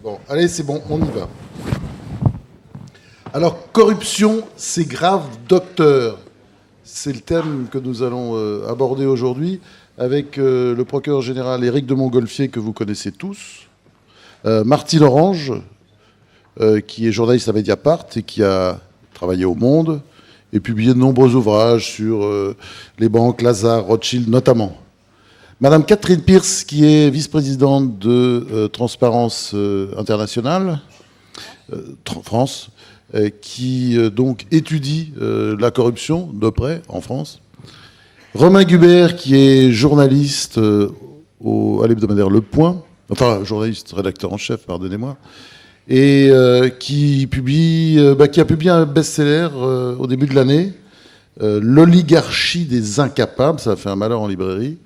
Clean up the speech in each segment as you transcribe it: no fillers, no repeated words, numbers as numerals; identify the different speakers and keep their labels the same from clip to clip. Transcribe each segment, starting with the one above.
Speaker 1: Bon, allez, c'est bon, on y va. Alors, corruption, c'est grave, docteur. C'est le thème que nous allons aborder aujourd'hui avec le procureur général Éric de Montgolfier, que vous connaissez tous, Martine Orange, qui est journaliste à Mediapart et qui a travaillé au Monde et publié de nombreux ouvrages sur les banques, Lazare, Rothschild notamment. Madame Catherine Pierce, qui est vice-présidente de Transparence Internationale, France, qui donc étudie la corruption de près en France. Romain Gubert, qui est journaliste à l'hebdomadaire Le Point, enfin journaliste, rédacteur en chef, pardonnez-moi, et qui a publié un best-seller au début de l'année, L'oligarchie des incapables, ça a fait un malheur en librairie,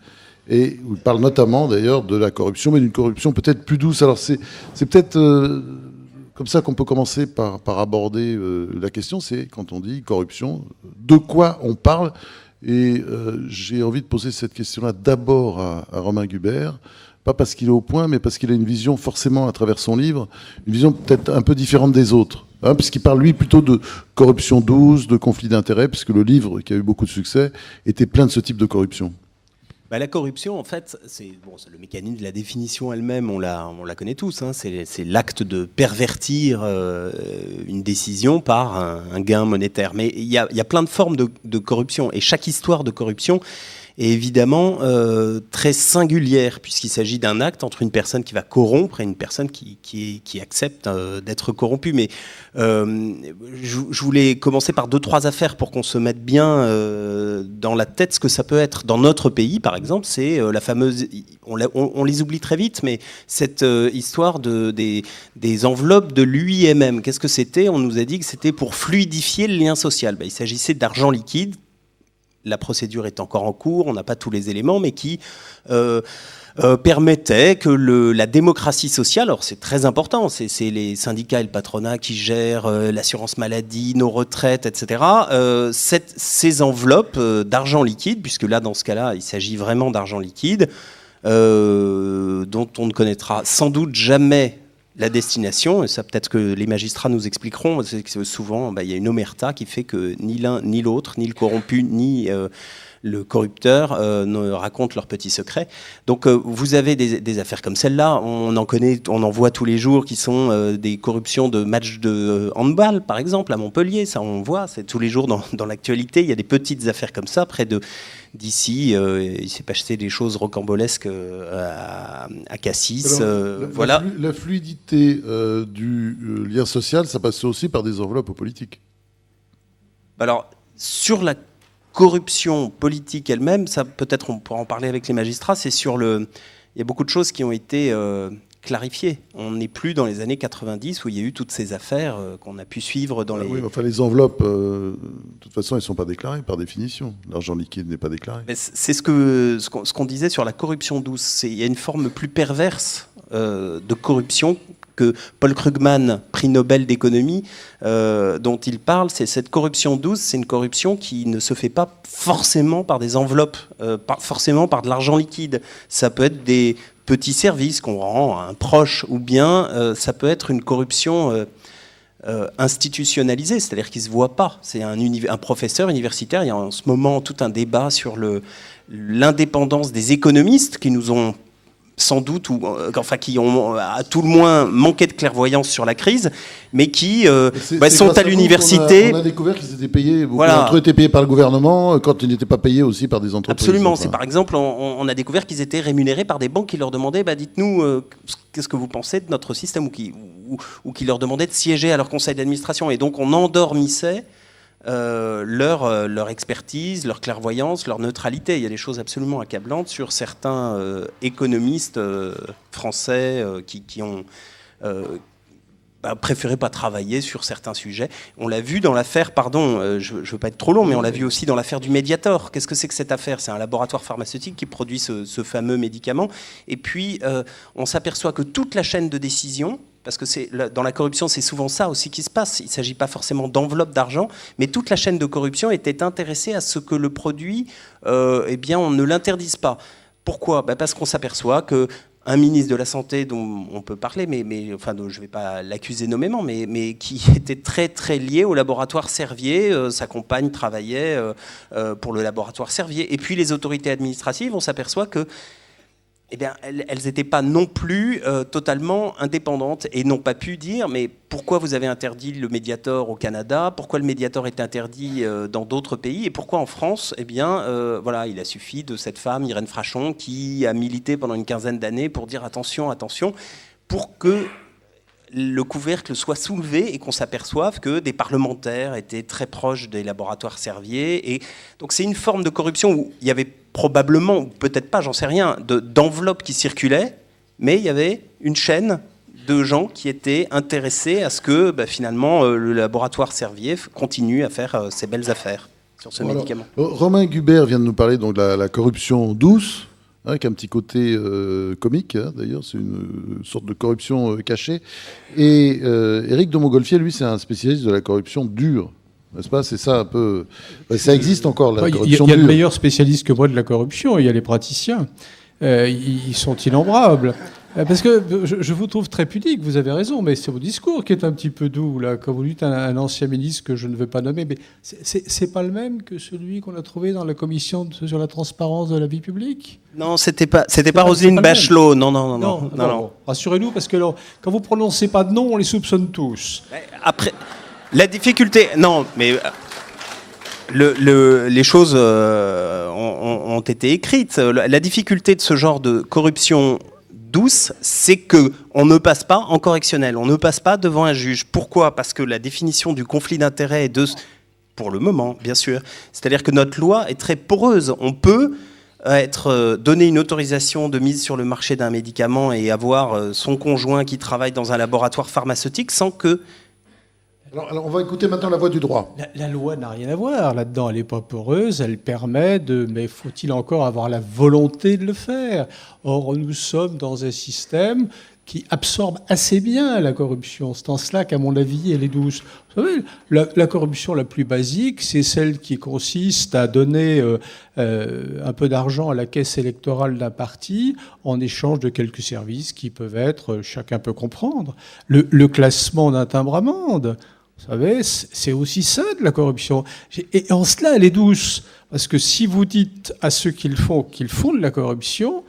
Speaker 1: et où il parle notamment d'ailleurs de la corruption, mais d'une corruption peut-être plus douce. Alors c'est peut-être comme ça qu'on peut commencer par aborder la question, c'est quand on dit corruption, de quoi on parle? Et j'ai envie de poser cette question-là d'abord à Romain Gubert, pas parce qu'il est au point, mais parce qu'il a une vision forcément à travers son livre, une vision peut-être un peu différente des autres, hein, puisqu'il parle lui plutôt de corruption douce, de conflit d'intérêts, puisque le livre, qui a eu beaucoup de succès, était plein de ce type de corruption.
Speaker 2: La corruption, en fait, c'est le mécanisme de la définition elle-même, on la connaît tous. Hein, c'est l'acte de pervertir une décision par un gain monétaire. Mais il y a plein de formes de corruption. Et chaque histoire de corruption est évidemment très singulière, puisqu'il s'agit d'un acte entre une personne qui va corrompre et une personne qui accepte d'être corrompue. Mais je voulais commencer par 2-3 affaires pour qu'on se mette bien dans la tête ce que ça peut être. Dans notre pays, par exemple, c'est la fameuse... On les oublie très vite, mais cette histoire des enveloppes de l'UIMM, qu'est-ce que c'était? On nous a dit que c'était pour fluidifier le lien social. Il s'agissait d'argent liquide. La procédure est encore en cours, on n'a pas tous les éléments, mais qui permettait que la démocratie sociale, alors c'est très important, c'est les syndicats et le patronat qui gèrent l'assurance maladie, nos retraites, etc. Ces enveloppes d'argent liquide, puisque là, dans ce cas-là, il s'agit vraiment d'argent liquide, dont on ne connaîtra sans doute jamais la destination, et ça peut-être que les magistrats nous expliqueront, c'est que souvent il y a une omerta qui fait que ni l'un ni l'autre, ni le corrompu, ni le corrupteur ne racontent leurs petits secrets. Donc vous avez des affaires comme celle-là, on en connaît, on en voit tous les jours, qui sont des corruptions de matchs de handball, par exemple, à Montpellier, ça on voit, c'est tous les jours dans l'actualité, il y a des petites affaires comme ça, près d'ici, il s'est passé des choses rocambolesques à Cassis.
Speaker 1: Alors,
Speaker 2: voilà.
Speaker 1: La fluidité du lien social, ça passe aussi par des enveloppes politiques.
Speaker 2: Alors, sur la corruption politique elle-même, ça peut-être on pourra en parler avec les magistrats, il y a beaucoup de choses qui ont été clarifiées. On n'est plus dans les années 90 où il y a eu toutes ces affaires qu'on a pu suivre dans les...
Speaker 1: Oui, enfin les enveloppes, de toute façon, elles ne sont pas déclarées par définition. L'argent liquide n'est pas déclaré.
Speaker 2: Mais c'est ce qu'on disait sur la corruption douce. Il y a une forme plus perverse de corruption que Paul Krugman, prix Nobel d'économie, dont il parle. C'est cette corruption douce, c'est une corruption qui ne se fait pas forcément par des enveloppes, pas forcément par de l'argent liquide. Ça peut être des petits services qu'on rend à un proche, ou bien ça peut être une corruption institutionnalisée, c'est-à-dire qu'il ne se voit pas. C'est un professeur universitaire. Il y a en ce moment tout un débat sur l'indépendance des économistes qui nous ont sans doute, qui ont à tout le moins manqué de clairvoyance sur la crise, mais qui sont à l'université.
Speaker 1: On a découvert qu'ils étaient payés, beaucoup d'entre eux étaient payés par le gouvernement, quand ils n'étaient pas payés aussi par des entreprises.
Speaker 2: Absolument. C'est par exemple, on a découvert qu'ils étaient rémunérés par des banques qui leur demandaient, dites-nous, qu'est-ce que vous pensez de notre système, ou qui leur demandaient de siéger à leur conseil d'administration. Et donc on endormissait leur expertise, leur clairvoyance, leur neutralité. Il y a des choses absolument accablantes sur certains économistes français qui ont préféré pas travailler sur certains sujets. On l'a vu dans l'affaire, je veux pas être trop long, mais on l'a vu aussi dans l'affaire du Mediator. Qu'est-ce que c'est que cette affaire? C'est un laboratoire pharmaceutique qui produit ce fameux médicament. Et puis, on s'aperçoit que toute la chaîne de décision, parce que dans la corruption, c'est souvent ça aussi qui se passe. Il ne s'agit pas forcément d'enveloppe d'argent, mais toute la chaîne de corruption était intéressée à ce que le produit, on ne l'interdise pas. Pourquoi ? Parce qu'on s'aperçoit que un ministre de la Santé dont on peut parler, mais enfin, je ne vais pas l'accuser nommément, mais qui était très, très lié au laboratoire Servier. Sa compagne travaillait pour le laboratoire Servier. Et puis les autorités administratives, on s'aperçoit que eh bien, elles n'étaient pas non plus totalement indépendantes et n'ont pas pu dire mais pourquoi vous avez interdit le Mediator au Canada, pourquoi le Mediator est interdit dans d'autres pays et pourquoi en France, eh bien, voilà, il a suffi de cette femme, Irène Frachon, qui a milité pendant une quinzaine d'années pour dire attention, attention, pour que le couvercle soit soulevé et qu'on s'aperçoive que des parlementaires étaient très proches des laboratoires Servier. Et donc c'est une forme de corruption où il y avait probablement, ou peut-être pas, j'en sais rien, d'enveloppes qui circulaient, mais il y avait une chaîne de gens qui étaient intéressés à ce que finalement le laboratoire Servier continue à faire ses belles affaires sur ce médicament.
Speaker 1: Romain Gubert vient de nous parler donc, de la corruption douce, avec un petit côté comique, d'ailleurs, c'est une sorte de corruption cachée. Et Éric de Montgolfier, lui, c'est un spécialiste de la corruption dure. N'est-ce pas? C'est ça un peu. Ça existe encore, la corruption dure.
Speaker 3: Il y a de meilleurs spécialistes que moi de la corruption, il y a les praticiens. Ils sont innombrables. Parce que je vous trouve très pudique, vous avez raison, mais c'est vos discours qui est un petit peu doux, là, quand vous dites un ancien ministre que je ne veux pas nommer, mais c'est pas le même que celui qu'on a trouvé dans la commission sur la transparence de la vie publique?
Speaker 2: Non, c'était pas Roselyne Bachelot, non.
Speaker 3: Rassurez-nous, parce que quand vous prononcez pas de nom, on les soupçonne tous.
Speaker 2: Après, la difficulté, non, mais... les choses ont été écrites. La difficulté de ce genre de corruption douce, c'est qu'on ne passe pas en correctionnel, on ne passe pas devant un juge. Pourquoi ? Parce que la définition du conflit d'intérêts est pour le moment, bien sûr. C'est-à-dire que notre loi est très poreuse. On peut donner une autorisation de mise sur le marché d'un médicament et avoir son conjoint qui travaille dans un laboratoire pharmaceutique sans que...
Speaker 1: Alors, on va écouter maintenant la voix du droit.
Speaker 3: La loi n'a rien à voir là-dedans. Elle n'est pas poreuse, elle permet mais faut-il encore avoir la volonté de le faire? Or, nous sommes dans un système qui absorbe assez bien la corruption. C'est en cela qu'à mon avis, elle est douce. Vous savez, la corruption la plus basique, c'est celle qui consiste à donner un peu d'argent à la caisse électorale d'un parti en échange de quelques services qui peuvent être, chacun peut comprendre. Le classement d'un timbre-amende, vous savez, c'est aussi ça de la corruption. Et en cela, elle est douce. Parce que si vous dites à ceux qu'ils font de la corruption,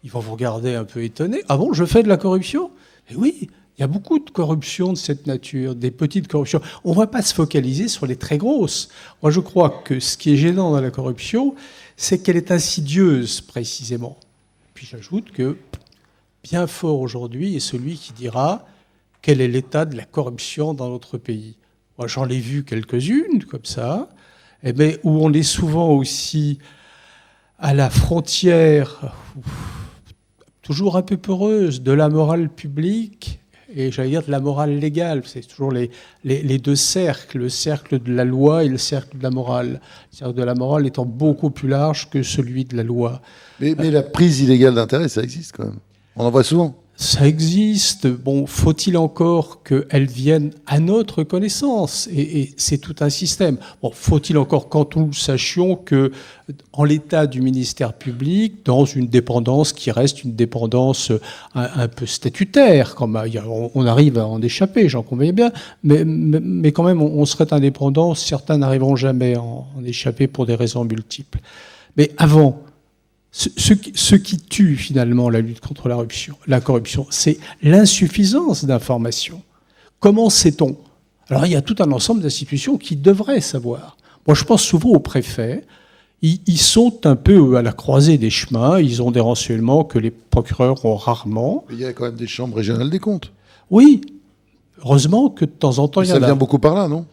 Speaker 3: ils vont vous regarder un peu étonnés. Ah bon, je fais de la corruption? Et oui, il y a beaucoup de corruption de cette nature, des petites corruptions. On ne va pas se focaliser sur les très grosses. Moi, je crois que ce qui est gênant dans la corruption, c'est qu'elle est insidieuse, précisément. Puis j'ajoute que bien fort aujourd'hui est celui qui dira quel est l'état de la corruption dans notre pays. Moi, j'en ai vu quelques-unes, comme ça, mais où on est souvent aussi à la frontière, toujours un peu peureuse, de la morale publique et, j'allais dire, de la morale légale. C'est toujours les deux cercles, le cercle de la loi et le cercle de la morale. Le cercle de la morale étant beaucoup plus large que celui de la loi.
Speaker 1: Mais la prise illégale d'intérêt, ça existe quand même. On en voit souvent.
Speaker 3: Ça existe. Bon, faut-il encore qu'elle vienne à notre connaissance? Et c'est tout un système. Bon, faut-il encore qu'en nous sachions que, en l'état du ministère public, dans une dépendance qui reste une dépendance un peu statutaire, comme on arrive à en échapper, j'en conviens bien, mais quand même, on serait indépendant. Certains n'arriveront jamais à en échapper pour des raisons multiples. Mais avant, ce qui tue finalement la lutte contre la corruption, c'est l'insuffisance d'informations. Comment sait-on? Alors il y a tout un ensemble d'institutions qui devraient savoir. Moi je pense souvent aux préfets. Ils sont un peu à la croisée des chemins. Ils ont des renseignements que les procureurs ont rarement.
Speaker 1: Mais il y a quand même des chambres régionales des comptes.
Speaker 3: Oui, heureusement que de temps en temps il y en a.
Speaker 1: Ça vient beaucoup par là, non?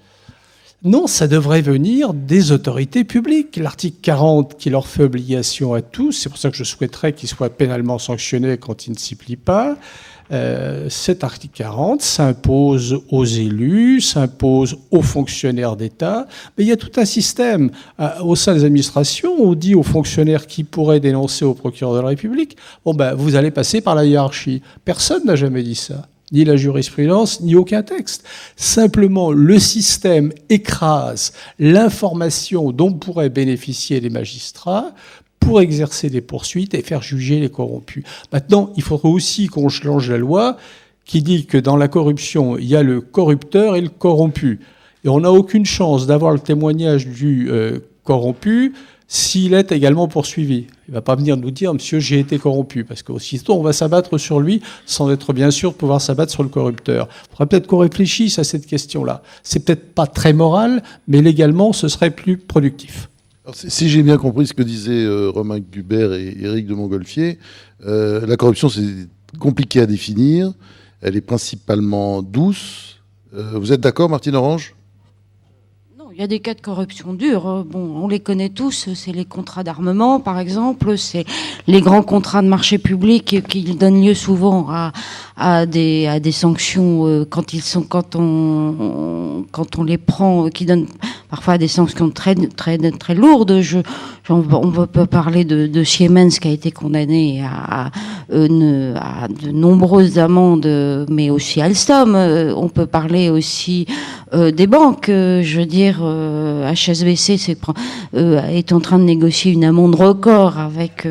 Speaker 3: Non, ça devrait venir des autorités publiques. L'article 40 qui leur fait obligation à tous, c'est pour ça que je souhaiterais qu'ils soient pénalement sanctionnés quand ils ne s'y plient pas. Cet article 40 s'impose aux élus, s'impose aux fonctionnaires d'État, mais il y a tout un système. Au sein des administrations, on dit aux fonctionnaires qui pourraient dénoncer au procureur de la République, vous allez passer par la hiérarchie. Personne n'a jamais dit ça. Ni la jurisprudence, ni aucun texte. Simplement, le système écrase l'information dont pourraient bénéficier les magistrats pour exercer des poursuites et faire juger les corrompus. Maintenant, il faudrait aussi qu'on change la loi qui dit que dans la corruption, il y a le corrupteur et le corrompu. Et on n'a aucune chance d'avoir le témoignage du corrompu s'il est également poursuivi. Il ne va pas venir nous dire « Monsieur, j'ai été corrompu », parce qu'aussitôt, on va s'abattre sur lui sans être bien sûr de pouvoir s'abattre sur le corrupteur. Il faudrait peut-être qu'on réfléchisse à cette question-là. C'est peut-être pas très moral, mais légalement, ce serait plus productif.
Speaker 1: Alors, si j'ai bien compris ce que disaient Romain Gubert et Éric de Montgolfier, la corruption, c'est compliqué à définir. Elle est principalement douce. Vous êtes d'accord, Martine Orange ?
Speaker 4: Il y a des cas de corruption dure. Bon, on les connaît tous. C'est les contrats d'armement, par exemple. C'est les grands contrats de marché public qui donnent lieu souvent à des sanctions quand on les prend, qui donnent parfois des sanctions très lourdes. On peut parler de Siemens qui a été condamné à de nombreuses amendes, mais aussi Alstom. On peut parler aussi des banques. Je veux dire, HSBC est en train de négocier une amende record avec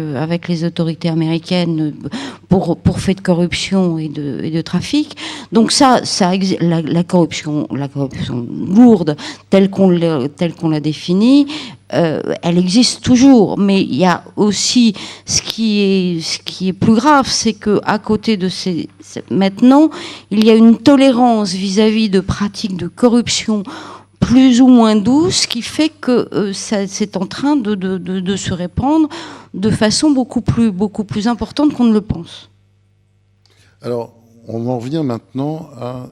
Speaker 4: les autorités américaines pour faits de corruption et de trafic. Donc la corruption lourde telle qu'on l'a définie, elle existe toujours, mais il y a aussi ce qui est plus grave, c'est que à côté de maintenant, il y a une tolérance vis-à-vis de pratiques de corruption plus ou moins douces qui fait que c'est en train de se répandre de façon beaucoup plus importante qu'on ne le pense.
Speaker 1: Alors, on en revient maintenant à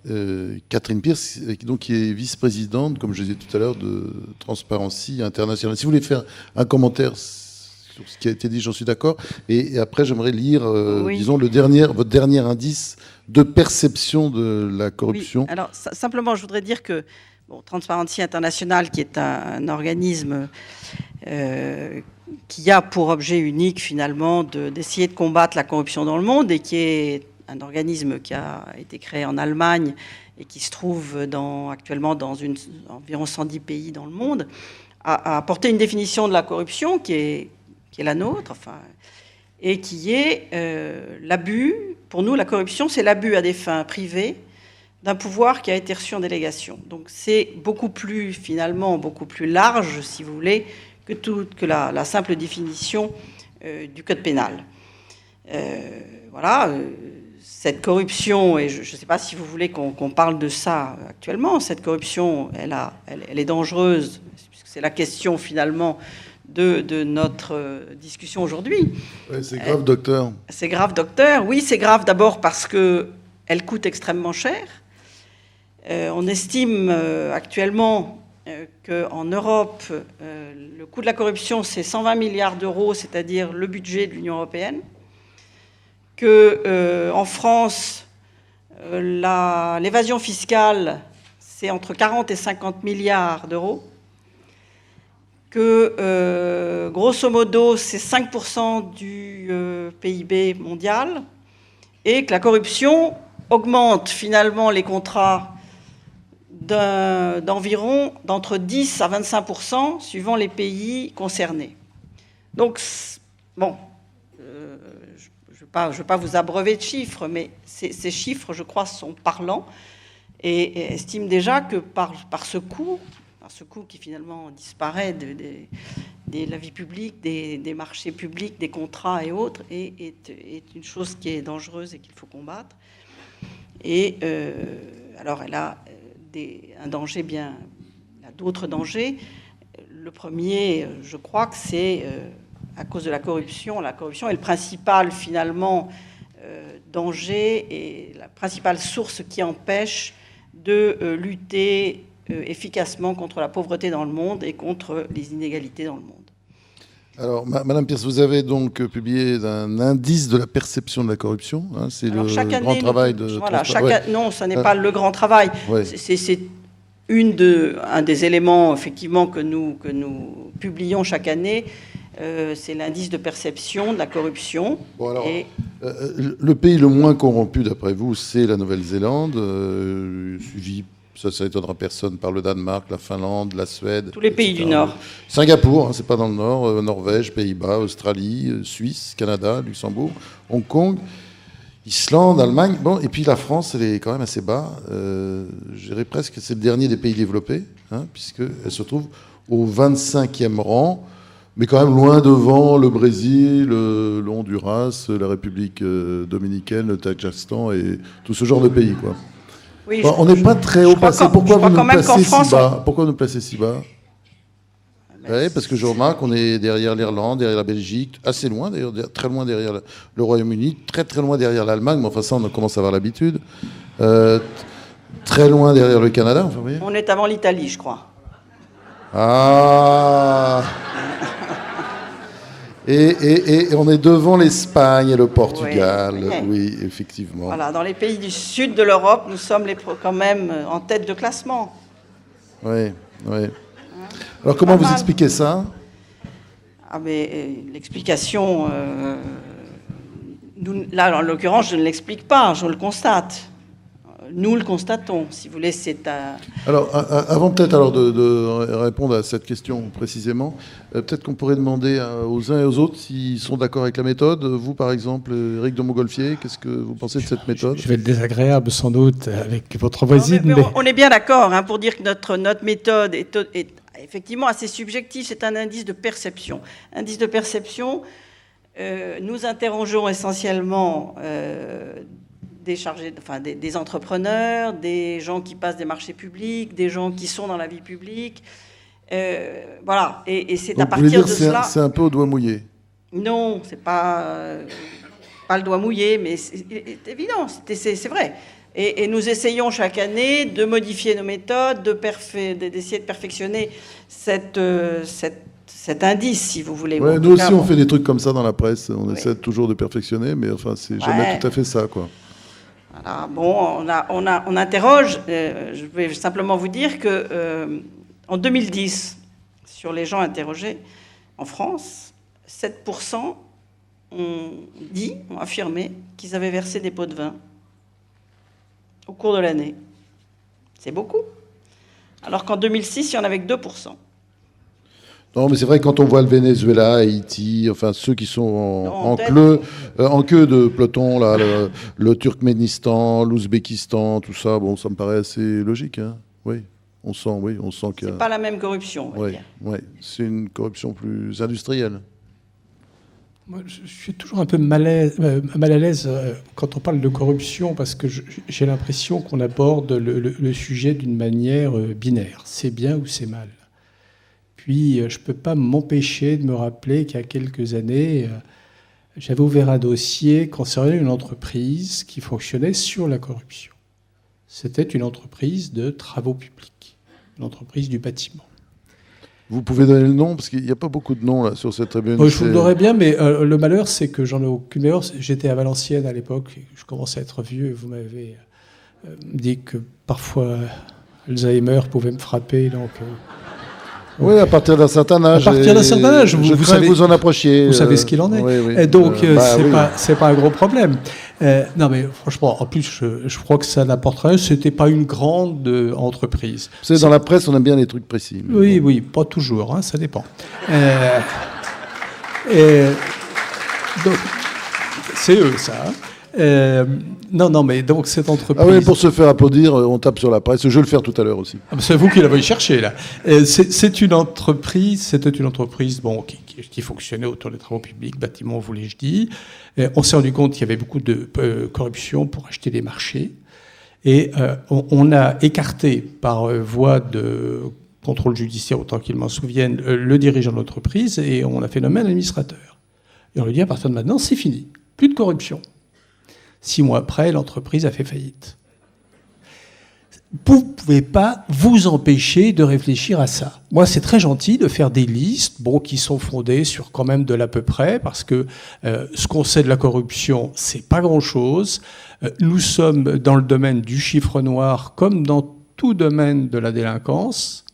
Speaker 1: Catherine Pierce, donc, qui est vice-présidente, comme je disais tout à l'heure, de Transparency International. Si vous voulez faire un commentaire sur ce qui a été dit, j'en suis d'accord. Et après, j'aimerais lire, disons, votre dernier indice de perception de la corruption.
Speaker 5: Oui. Alors, simplement, je voudrais dire que Transparency International, qui est un organisme qui a pour objet unique, finalement, d'essayer de combattre la corruption dans le monde et qui est un organisme qui a été créé en Allemagne et qui se trouve actuellement dans environ 110 pays dans le monde, a apporté une définition de la corruption qui est la nôtre, et qui est l'abus. Pour nous, la corruption, c'est l'abus à des fins privées d'un pouvoir qui a été reçu en délégation. Donc c'est beaucoup plus large, si vous voulez, que la simple définition du code pénal. Cette corruption, et je ne sais pas si vous voulez qu'on parle de ça actuellement, cette corruption, elle est dangereuse, puisque c'est la question finalement de notre discussion aujourd'hui.
Speaker 1: Ouais, c'est grave, docteur.
Speaker 5: C'est grave, docteur. Oui, c'est grave d'abord parce qu'elle coûte extrêmement cher. On estime actuellement qu'en Europe, le coût de la corruption, c'est 120 milliards d'euros, c'est-à-dire le budget de l'Union européenne. En France, l'évasion fiscale, c'est entre 40 et 50 milliards d'euros. Grosso modo, c'est 5% du PIB mondial. Et que la corruption augmente finalement les contrats d'entre 10 à 25% suivant les pays concernés. Donc, bon, je ne veux pas vous abreuver de chiffres, mais ces chiffres, je crois, sont parlants et estiment déjà que par ce coût qui finalement disparaît de la vie publique, des marchés publics, des contrats et autres, est une chose qui est dangereuse et qu'il faut combattre. Et alors, elle a un danger elle a d'autres dangers. Le premier, je crois que c'est à cause de la corruption. La corruption est le principal, finalement, danger et la principale source qui empêche de lutter efficacement contre la pauvreté dans le monde et contre les inégalités dans le monde.
Speaker 1: Alors, Madame Pierce, vous avez donc publié un indice de la perception de la corruption. Hein, c'est le grand travail de...
Speaker 5: Voilà, non, ce n'est pas le grand travail. Ouais. C'est un des éléments, effectivement, que nous publions chaque année. C'est l'indice de perception de la corruption.
Speaker 1: Bon, alors, le pays le moins corrompu, d'après vous, c'est la Nouvelle-Zélande, suivi ça étonnera personne, par le Danemark, la Finlande, la Suède.
Speaker 5: Tous les pays
Speaker 1: etc.
Speaker 5: du Nord.
Speaker 1: Singapour, hein, c'est pas dans le Nord, Norvège, Pays-Bas, Australie, Suisse, Canada, Luxembourg, Hong Kong, Islande, Allemagne. Bon, et puis la France, elle est quand même assez bas. Je dirais presque que c'est le dernier des pays développés, hein, puisqu'elle se trouve au 25e rang, mais quand même loin devant le Brésil, le Honduras, la République dominicaine, le Tadjikistan et tout ce genre de pays, quoi.
Speaker 5: Oui,
Speaker 1: Bon, on n'est pas très haut placé. Pourquoi vous nous placez si bas? Pourquoi nous placez si bas? Oui, parce que je remarque qu'on est derrière l'Irlande, derrière la Belgique, assez loin d'ailleurs, très loin derrière le Royaume-Uni, très très loin derrière l'Allemagne, mais enfin ça on commence à avoir l'habitude. Très loin derrière le Canada, enfin, vous voyez.
Speaker 5: On est avant l'Italie, je crois.
Speaker 1: Ah. Et on est devant l'Espagne et le Portugal, oui, effectivement.
Speaker 5: Voilà, dans les pays du sud de l'Europe, nous sommes quand même en tête de classement.
Speaker 1: Oui, oui. Alors comment vous expliquez ça?
Speaker 5: Ah, mais l'explication, là en l'occurrence, je ne l'explique pas, je le constate. Nous le constatons, si vous voulez, c'est à...
Speaker 1: Alors, avant peut-être alors de répondre à cette question précisément, peut-être qu'on pourrait demander aux uns et aux autres s'ils sont d'accord avec la méthode. Vous, par exemple, Éric de Montgolfier, qu'est-ce que vous pensez de cette méthode?
Speaker 3: Je vais être désagréable sans doute avec votre voisine.
Speaker 5: Non, mais on est bien d'accord pour dire que notre méthode est effectivement assez subjective. C'est un indice de perception. Indice de perception, nous interrogeons essentiellement... des entrepreneurs, des gens qui passent des marchés publics, des gens qui sont dans la vie publique. Voilà. Et c'est à partir de cela...
Speaker 1: C'est un peu au doigt mouillé.
Speaker 5: Non, c'est pas le doigt mouillé, mais c'est évident, c'est vrai. Et nous essayons chaque année de modifier nos méthodes, d'essayer de perfectionner cet indice, si vous voulez.
Speaker 1: Ouais, nous aussi, on fait des trucs comme ça dans la presse. On essaie toujours de perfectionner, mais enfin, c'est jamais tout à fait ça, quoi.
Speaker 5: Voilà, bon, on interroge. Je vais simplement vous dire que en 2010, sur les gens interrogés en France, 7% ont affirmé qu'ils avaient versé des pots de vin au cours de l'année. C'est beaucoup. Alors qu'en 2006, il y en avait que 2%.
Speaker 1: Non, mais c'est vrai, quand on voit le Venezuela, Haïti, enfin ceux qui sont en queue de peloton, là, le Turkménistan, l'Ouzbékistan, tout ça, bon, ça me paraît assez logique, hein. Oui, on sent que...
Speaker 5: C'est pas la même corruption, on va dire.
Speaker 1: Oui, c'est une corruption plus industrielle.
Speaker 3: Moi, je suis toujours un peu mal à l'aise quand on parle de corruption, parce que j'ai l'impression qu'on aborde le sujet d'une manière binaire. C'est bien ou c'est mal. Puis, je ne peux pas m'empêcher de me rappeler qu'il y a quelques années, j'avais ouvert un dossier concernant une entreprise qui fonctionnait sur la corruption. C'était une entreprise de travaux publics, une entreprise du bâtiment.
Speaker 1: Vous pouvez donner le nom, parce qu'il n'y a pas beaucoup de noms là, sur cette tribune.
Speaker 3: Je vous le donnerais bien, mais le malheur, c'est que j'en ai aucune mémoire. J'étais à Valenciennes à l'époque, je commençais à être vieux, et vous m'avez dit que parfois Alzheimer pouvait me frapper, donc...
Speaker 1: Oui, à partir d'un certain âge.
Speaker 3: À partir d'un certain âge, vous savez,
Speaker 1: que vous en approchiez.
Speaker 3: Vous savez ce qu'il en est.
Speaker 1: Oui.
Speaker 3: Et donc, c'est pas un gros problème. Non, mais franchement, en plus, je crois que ça n'apporte rien. C'était pas une grande entreprise.
Speaker 1: Vous savez, dans la presse, on aime bien les trucs précis.
Speaker 3: Oui, pas toujours, hein, ça dépend. Donc, c'est eux, ça. Non, mais donc cette entreprise...
Speaker 1: Ah oui, pour se faire applaudir, on tape sur la presse. Je vais le faire tout à l'heure aussi.
Speaker 3: C'est vous qui l'avez cherché, là. C'était une entreprise qui fonctionnait autour des travaux publics, bâtiments, voulais-je dire. On s'est rendu compte qu'il y avait beaucoup de corruption pour acheter des marchés. Et on a écarté par voie de contrôle judiciaire, autant qu'il m'en souvienne, le dirigeant de l'entreprise, et on a fait nommer un administrateur. Et on lui dit, à partir de maintenant, c'est fini. Plus de corruption. 6 mois après, l'entreprise a fait faillite. Vous ne pouvez pas vous empêcher de réfléchir à ça. Moi, c'est très gentil de faire des listes qui sont fondées sur quand même de l'à peu près, parce que ce qu'on sait de la corruption, c'est pas grand-chose. Nous sommes dans le domaine du chiffre noir, comme dans tout domaine de la délinquance,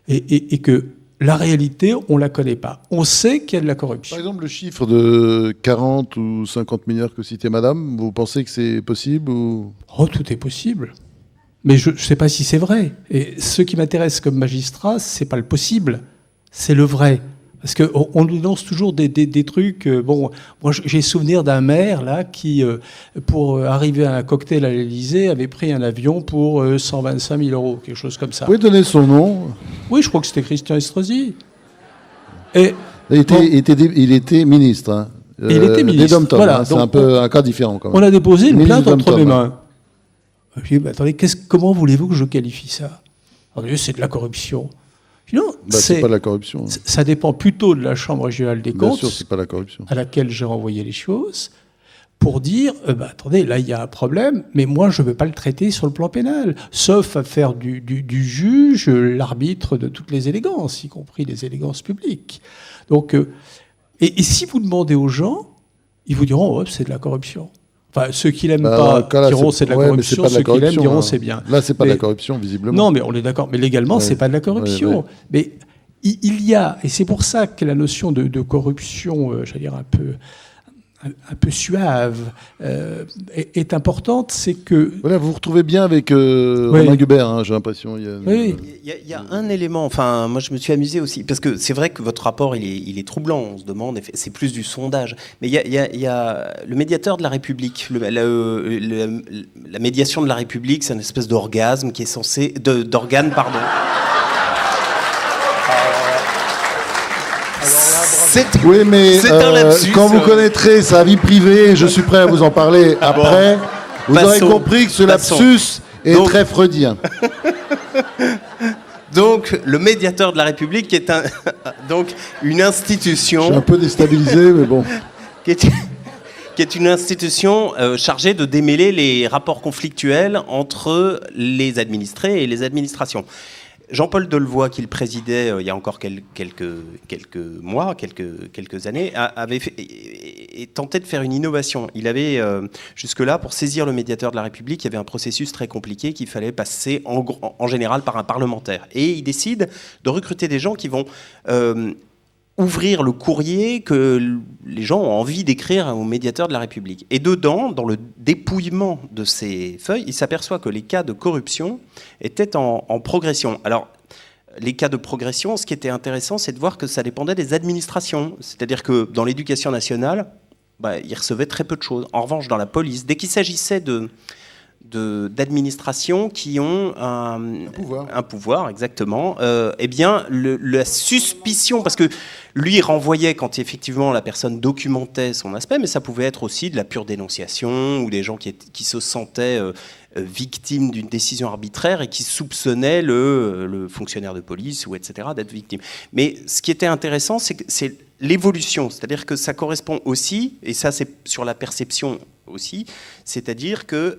Speaker 3: et que la réalité, on ne la connaît pas. On sait qu'il y a de la corruption.
Speaker 1: Par exemple, le chiffre de 40 ou 50 milliards que citait Madame, vous pensez que c'est possible ou...
Speaker 3: Oh, tout est possible. Mais je ne sais pas si c'est vrai. Et ce qui m'intéresse comme magistrat, c'est pas le possible, c'est le vrai. Parce qu'on nous lance toujours des trucs. Bon, moi, j'ai souvenir d'un maire là qui, pour arriver à un cocktail à l'Élysée, avait pris un avion pour 125 000 €, quelque chose comme ça.
Speaker 1: Vous pouvez donner son nom?
Speaker 3: Oui, je crois que c'était Christian Estrosi. Et
Speaker 1: Il était ministre. Hein.
Speaker 3: Il était ministre.
Speaker 1: Des Dom-Tom,
Speaker 3: Voilà,
Speaker 1: hein, c'est
Speaker 3: donc
Speaker 1: un peu un cas différent quand même.
Speaker 3: on a déposé une
Speaker 1: Ministre
Speaker 3: plainte entre
Speaker 1: Dom-Tom,
Speaker 3: mes
Speaker 1: hein.
Speaker 3: mains. Je dis, attendez, comment voulez-vous que je qualifie ça? Alors, c'est de la corruption. Je dis, non,
Speaker 1: C'est pas de la corruption. Hein.
Speaker 3: ça dépend plutôt de la Chambre régionale des
Speaker 1: Bien
Speaker 3: comptes,
Speaker 1: sûr, c'est pas la corruption.
Speaker 3: à laquelle j'ai renvoyé les choses, pour dire, attendez, là, il y a un problème, mais moi, je ne veux pas le traiter sur le plan pénal, sauf à faire du juge l'arbitre de toutes les élégances, y compris les élégances publiques. Donc, et si vous demandez aux gens, ils vous diront, c'est de la corruption. Enfin, ceux qui l'aiment pas diront c'est de la corruption, ceux qui l'aiment diront c'est bien.
Speaker 1: Là, c'est pas de la corruption, visiblement.
Speaker 3: Non, mais on est d'accord. Mais légalement, c'est pas de la corruption. Mais il y a, et c'est pour ça que la notion de corruption, j'allais dire un peu suave, est importante, c'est que...
Speaker 1: Voilà, vous vous retrouvez bien avec Romain Gubert, hein, j'ai l'impression.
Speaker 3: Oui.
Speaker 2: Il y a un élément, enfin, moi je me suis amusé aussi, parce que c'est vrai que votre rapport, il est troublant, on se demande, c'est plus du sondage, mais il y a le médiateur de la République, la médiation de la République, c'est une espèce d'orgasme qui est censé... d'organe, pardon.
Speaker 1: Oui, mais
Speaker 2: un lapsus,
Speaker 1: quand vous connaîtrez sa vie privée, je suis prêt à vous en parler après. Vous aurez compris que ce lapsus est très freudien.
Speaker 2: Donc, le médiateur de la République, qui est donc une institution...
Speaker 1: Je suis un peu déstabilisé, mais bon.
Speaker 2: qui est une institution chargée de démêler les rapports conflictuels entre les administrés et les administrations. Jean-Paul Delevoye, qui le présidait il y a encore quelques mois, quelques années, avait tenté de faire une innovation. Il avait, jusque-là, pour saisir le médiateur de la République, il y avait un processus très compliqué qu'il fallait passer en général par un parlementaire. Et il décide de recruter des gens qui vont ouvrir le courrier que les gens ont envie d'écrire au médiateur de la République. Et dedans, dans le dépouillement de ces feuilles, il s'aperçoit que les cas de corruption étaient en progression. Alors, les cas de progression, ce qui était intéressant, c'est de voir que ça dépendait des administrations. C'est-à-dire que dans l'éducation nationale, ils recevaient très peu de choses. En revanche, dans la police, dès qu'il s'agissait d'administrations qui ont un pouvoir, exactement, eh bien, la suspicion, parce que lui renvoyait quand effectivement la personne documentait son aspect, mais ça pouvait être aussi de la pure dénonciation ou des gens qui se sentaient victimes d'une décision arbitraire et qui soupçonnaient le fonctionnaire de police ou etc. d'être victime. Mais ce qui était intéressant, c'est l'évolution, c'est-à-dire que ça correspond aussi, et ça c'est sur la perception aussi, c'est-à-dire que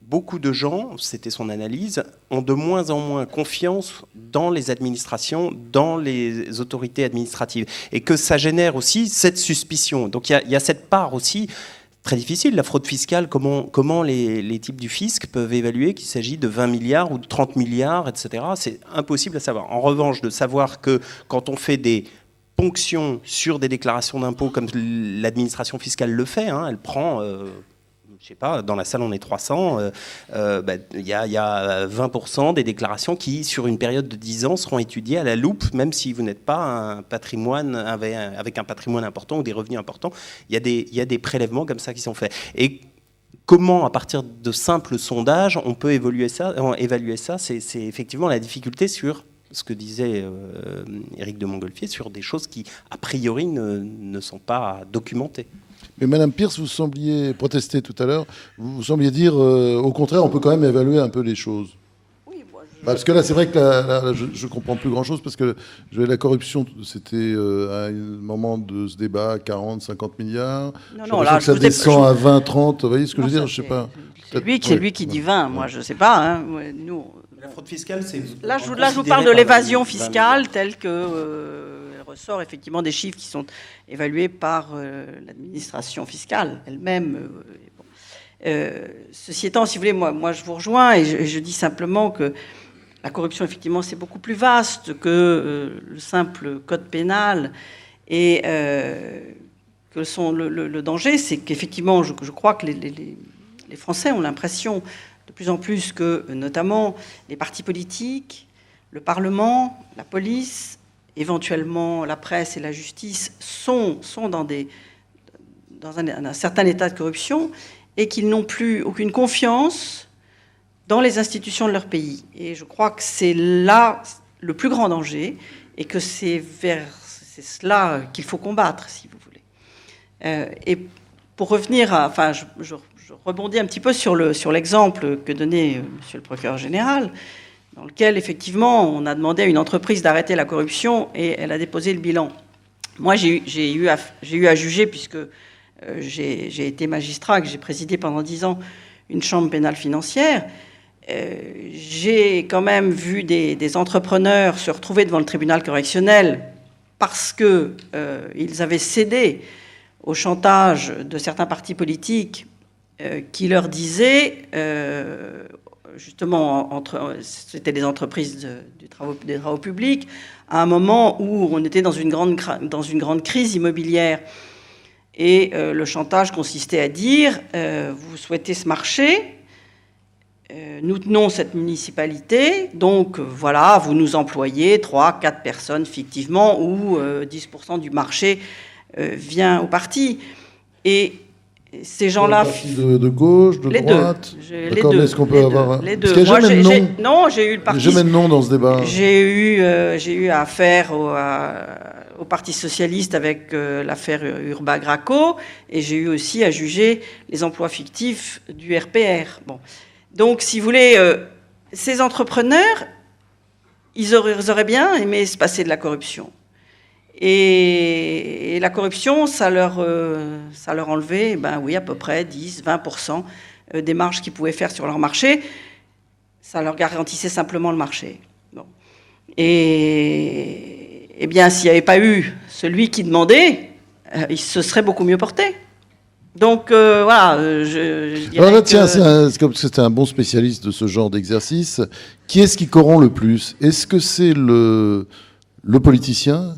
Speaker 2: beaucoup de gens, c'était son analyse, ont de moins en moins confiance dans les administrations, dans les autorités administratives, et que ça génère aussi cette suspicion. Donc il y a cette part aussi très difficile, la fraude fiscale, comment les types du fisc peuvent évaluer qu'il s'agit de 20 milliards ou de 30 milliards, etc. C'est impossible à savoir. En revanche, de savoir que quand on fait des ponctions sur des déclarations d'impôts, comme l'administration fiscale le fait, elle prend... je sais pas, dans la salle on est 300, il y a 20% des déclarations qui, sur une période de 10 ans, seront étudiées à la loupe, même si vous n'êtes pas un patrimoine avec un patrimoine important ou des revenus importants. Il y a des prélèvements comme ça qui sont faits. Et comment, à partir de simples sondages, on peut évaluer ça, c'est effectivement la difficulté sur ce que disait Éric de Montgolfier, sur des choses qui, a priori, ne sont pas documentées.
Speaker 1: Mais Madame Pierce, vous sembliez protester tout à l'heure. Vous sembliez dire, au contraire, on peut quand même évaluer un peu les choses.
Speaker 5: Oui, moi,
Speaker 1: Parce que là, c'est vrai que là, je comprends plus grand-chose, parce que la corruption, c'était à un moment de ce débat 40, 50 milliards.
Speaker 5: Non, là,
Speaker 1: que ça descend à 20, 30. Vous voyez ce que je veux dire? Je sais pas.
Speaker 5: C'est lui qui dit 20. Moi, je sais pas. Hein. Nous.
Speaker 2: La fraude fiscale, c'est...
Speaker 5: Là, je vous parle de l'évasion fiscale telle que elle ressort effectivement des chiffres qui sont évalués par l'administration fiscale elle-même. Ceci étant, si vous voulez, moi je vous rejoins et je dis simplement que la corruption, effectivement, c'est beaucoup plus vaste que le simple code pénal et que le danger, c'est qu'effectivement, je crois que les Français ont l'impression de plus en plus que, notamment, les partis politiques, le Parlement, la police, éventuellement la presse et la justice sont dans un certain état de corruption et qu'ils n'ont plus aucune confiance dans les institutions de leur pays. Et je crois que c'est là le plus grand danger et que c'est cela qu'il faut combattre, si vous voulez. Et pour revenir je rebondis un petit peu sur l'exemple que donnait monsieur le procureur général, dans lequel, effectivement, on a demandé à une entreprise d'arrêter la corruption et elle a déposé le bilan. Moi, j'ai eu à juger, puisque j'ai été magistrat, que j'ai présidé pendant 10 ans une chambre pénale financière. J'ai quand même vu des entrepreneurs se retrouver devant le tribunal correctionnel parce qu'ils avaient cédé au chantage de certains partis politiques qui leur disaient... justement, c'était des entreprises des travaux publics, à un moment où on était dans une grande crise immobilière. Et le chantage consistait à dire vous souhaitez ce marché, nous tenons cette municipalité, donc voilà, vous nous employez 3-4 personnes fictivement, où 10% du marché vient au parti. Et ces gens-là...
Speaker 1: De gauche, de droite. D'accord, mais est-ce qu'on peut avoir...
Speaker 5: Les deux.
Speaker 1: Parce qu'il n'y a jamais de nom.
Speaker 5: Non, j'ai eu le parti...
Speaker 1: Jamais de nom dans ce débat.
Speaker 5: J'ai eu affaire au Parti socialiste avec l'affaire Urbac-Graco, et j'ai eu aussi à juger les emplois fictifs du RPR. Bon. Donc, si vous voulez, ces entrepreneurs, ils auraient bien aimé se passer de la corruption. Et la corruption, ça leur enlevait, à peu près 10-20% des marges qu'ils pouvaient faire sur leur marché. Ça leur garantissait simplement le marché. Bon. Et bien, s'il n'y avait pas eu celui qui demandait, il se serait beaucoup mieux porté. Donc, voilà, je dirais
Speaker 1: alors là, tiens, c'est comme c'était un bon spécialiste de ce genre d'exercice. Qui est-ce qui corrompt le plus? Est-ce que c'est le politicien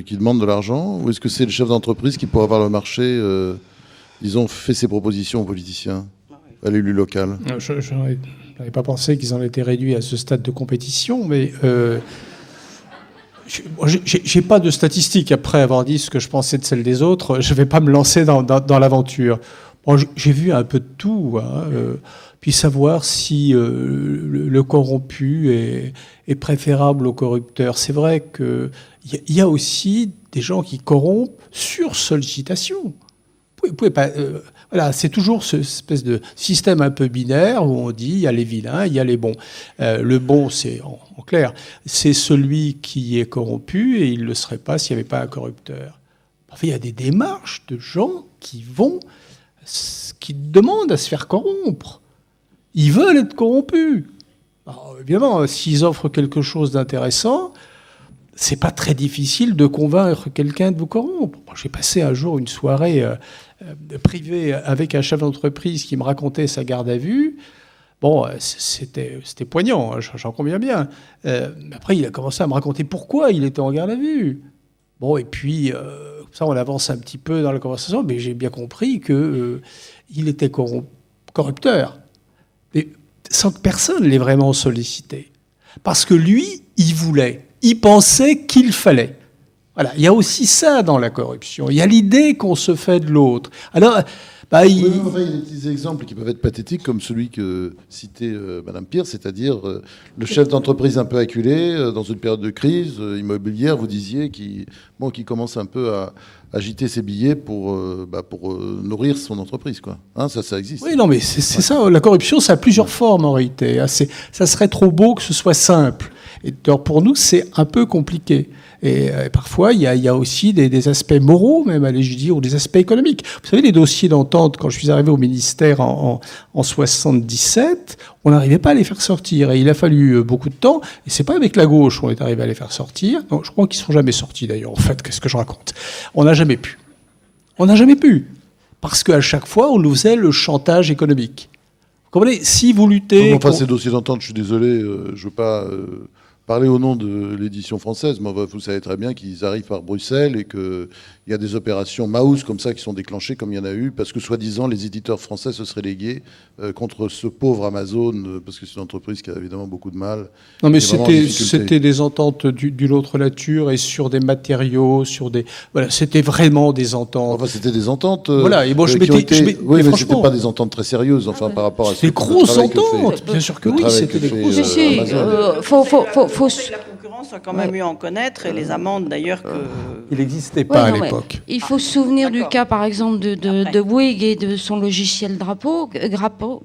Speaker 1: qui demande de l'argent, ou est-ce que c'est le chef d'entreprise qui, pour avoir le marché, disons, fait ses propositions aux politiciens, à l'élu local?
Speaker 3: Je n'avais pas pensé qu'ils en étaient réduits à ce stade de compétition, mais j'ai pas de statistiques après avoir dit ce que je pensais de celle des autres. Je vais pas me lancer dans l'aventure. Bon, j'ai vu un peu de tout, hein, puis savoir si le corrompu est préférable au corrupteur. C'est vrai qu'il y a aussi des gens qui corrompent sur sollicitation. Vous pouvez pas, voilà, c'est toujours cette espèce de système un peu binaire où on dit il y a les vilains, il y a les bons. Le bon, c'est en clair, c'est celui qui est corrompu, et il ne le serait pas s'il n'y avait pas un corrupteur. Enfin, il y a des démarches de gens qui demandent à se faire corrompre. Ils veulent être corrompus. Alors, évidemment, s'ils offrent quelque chose d'intéressant, c'est pas très difficile de convaincre quelqu'un de vous corrompre. Bon, j'ai passé un jour une soirée privée avec un chef d'entreprise qui me racontait sa garde à vue. Bon, c'était poignant, hein, j'en conviens bien. Après, il a commencé à me raconter pourquoi il était en garde à vue. Bon, et puis, ça, on avance un petit peu dans la conversation, mais j'ai bien compris qu'il était corrupteur. Mais sans que personne l'ait vraiment sollicité. Parce que lui, il voulait. Il pensait qu'il fallait. Voilà, il y a aussi ça dans la corruption. Il y a l'idée qu'on se fait de l'autre. Alors, il y a
Speaker 1: des petits exemples qui peuvent être pathétiques, comme celui que citait Madame Pierre, c'est-à-dire le chef d'entreprise un peu acculé dans une période de crise immobilière, vous disiez, qui commence un peu à agiter ses billets pour nourrir son entreprise, quoi. Hein, ça existe.
Speaker 3: Oui, non, mais c'est ça. La corruption, ça a plusieurs formes en réalité. Ça serait trop beau que ce soit simple. Et alors pour nous, c'est un peu compliqué. Et parfois, il y a aussi des aspects moraux, même, allez-je dire, ou des aspects économiques. Vous savez, les dossiers d'entente, quand je suis arrivé au ministère en 77, on n'arrivait pas à les faire sortir. Et il a fallu beaucoup de temps. Et c'est pas avec la gauche qu'on est arrivé à les faire sortir. Non, je crois qu'ils ne sont jamais sortis, d'ailleurs, en fait. Qu'est-ce que je raconte? On n'a jamais pu. On n'a jamais pu. Parce qu'à chaque fois, on nous faisait le chantage économique. Vous comprenez? Si vous luttez...
Speaker 1: Enfin, ces dossiers d'entente, je suis désolé, je ne veux pas parler au nom de l'édition française, mais vous savez très bien qu'ils arrivent par Bruxelles et qu'il y a des opérations Maus comme ça qui sont déclenchées, comme il y en a eu, parce que soi-disant les éditeurs français se seraient légués contre ce pauvre Amazon, parce que c'est une entreprise qui a évidemment beaucoup de mal.
Speaker 3: Non, mais c'était des ententes d'une autre nature et sur des matériaux, voilà, c'était vraiment des ententes.
Speaker 1: Enfin, c'était des ententes.
Speaker 3: Voilà, et moi
Speaker 1: oui, mais c'était pas des ententes très sérieuses, enfin, par rapport à.
Speaker 3: Des grosses ententes, bien sûr que oui, c'était des grosses ententes.
Speaker 5: La concurrence a quand même eu à en connaître, et les amendes d'ailleurs que...
Speaker 3: Il n'existait pas à l'époque.
Speaker 4: Il faut se souvenir du cas, par exemple, de Bouygues et de son logiciel Grappo,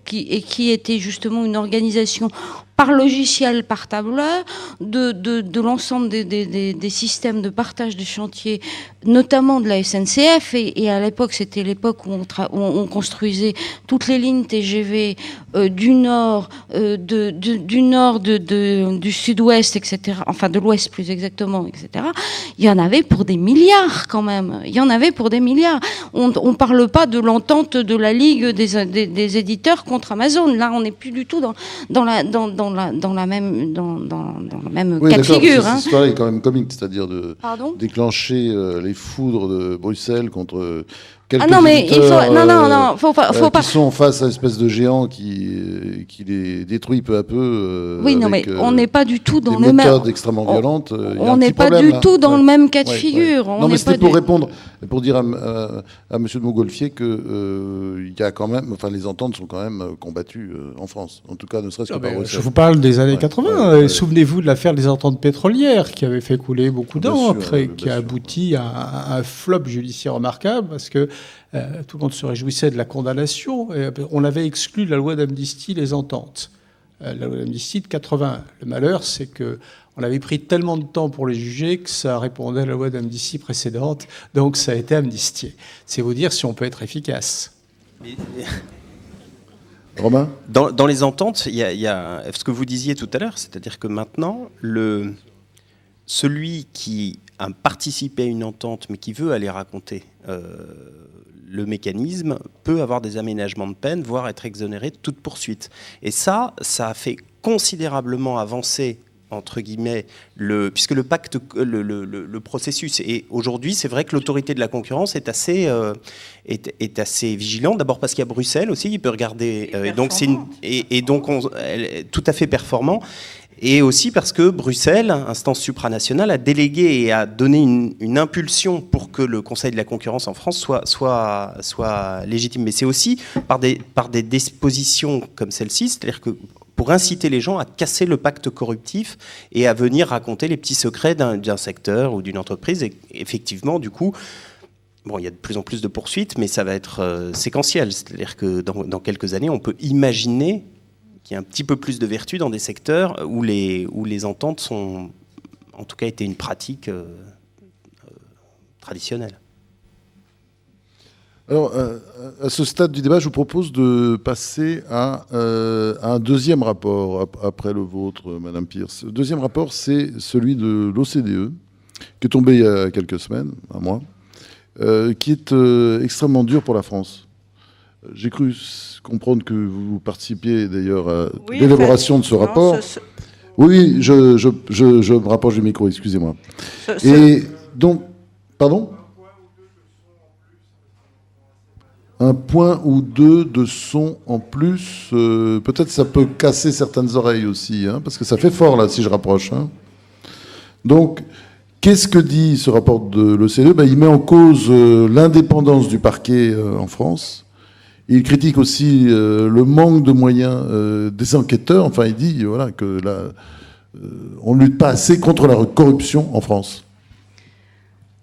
Speaker 4: qui était justement une organisation par logiciel, par tableur, de l'ensemble des systèmes de partage des chantiers, notamment de la SNCF. Et à l'époque, c'était l'époque où on construisait toutes les lignes TGV du nord, du sud-ouest, etc. Enfin, de l'ouest plus exactement, etc. Il y en avait pour des milliards quand même. Il y en avait pour des milliards. On parle pas de l'entente de la Ligue des éditeurs contre Amazon. Là, on n'est plus du tout dans la même cas de figure.
Speaker 1: Cette histoire est quand même comique, c'est-à-dire de
Speaker 4: Pardon
Speaker 1: déclencher les foudres de Bruxelles contre quelques
Speaker 4: faut pas.
Speaker 1: Qui sont face à une espèce de géant qui les détruit peu à peu.
Speaker 4: Oui, non, mais on n'est pas du tout dans
Speaker 1: des
Speaker 4: le même.
Speaker 1: méthodes extrêmement violentes.
Speaker 4: On n'est pas du tout dans le même cas de figure.
Speaker 1: Non, mais c'était pour répondre, pour dire à Monsieur de Montgolfier que il y a quand même, enfin, les ententes sont quand même combattues en France. En tout cas, ne serait-ce que par Bruxelles.
Speaker 3: Je vous parle des années 80. Souvenez-vous de l'affaire des ententes pétrolières qui avait fait couler beaucoup d'encre et qui a abouti à un flop judiciaire remarquable parce que tout le monde se réjouissait de la condamnation. Et on avait exclu de la loi d'amnistie les ententes. La loi d'amnistie de 81. Le malheur, c'est que on avait pris tellement de temps pour les juger que ça répondait à la loi d'amnistie précédente. Donc ça a été amnistié. C'est vous dire si on peut être efficace.
Speaker 1: Romain ?
Speaker 2: Dans les ententes, il y a ce que vous disiez tout à l'heure, c'est-à-dire que maintenant, celui qui a participé à une entente mais qui veut aller raconter le mécanisme peut avoir des aménagements de peine, voire être exonéré de toute poursuite. Et ça a fait considérablement avancer, entre guillemets, puisque le pacte, le processus. Et aujourd'hui, c'est vrai que l'autorité de la concurrence est assez vigilante. D'abord parce qu'il y a Bruxelles aussi, il peut regarder. Et donc, elle est tout à fait performant. Et aussi parce que Bruxelles, instance supranationale, a délégué et a donné une impulsion pour que le Conseil de la concurrence en France soit légitime. Mais c'est aussi par des dispositions comme celle-ci, c'est-à-dire que pour inciter les gens à casser le pacte corruptif et à venir raconter les petits secrets d'un secteur ou d'une entreprise. Et effectivement, du coup, il y a de plus en plus de poursuites, mais ça va être séquentiel. C'est-à-dire que dans quelques années, on peut imaginer qu'il y a un petit peu plus de vertu dans des secteurs où les ententes sont, en tout cas, été une pratique traditionnelle.
Speaker 1: Alors, à ce stade du débat, je vous propose de passer à un deuxième rapport, après le vôtre, Madame Pierce. Le deuxième rapport, c'est celui de l'OCDE, qui est tombé il y a quelques semaines, un mois, qui est extrêmement dur pour la France. J'ai cru comprendre que vous participiez d'ailleurs à l'élaboration de ce rapport. Oui, je me rapproche du micro, excusez-moi. Et donc, pardon ? Un point ou deux de son en plus, peut-être ça peut casser certaines oreilles aussi, hein, parce que ça fait fort là si je rapproche. Hein. Donc, qu'est-ce que dit ce rapport de l'OCDE ? Il met en cause l'indépendance du parquet en France. Il critique aussi le manque de moyens des enquêteurs. Enfin, il dit que là, on ne lutte pas assez contre la corruption en France.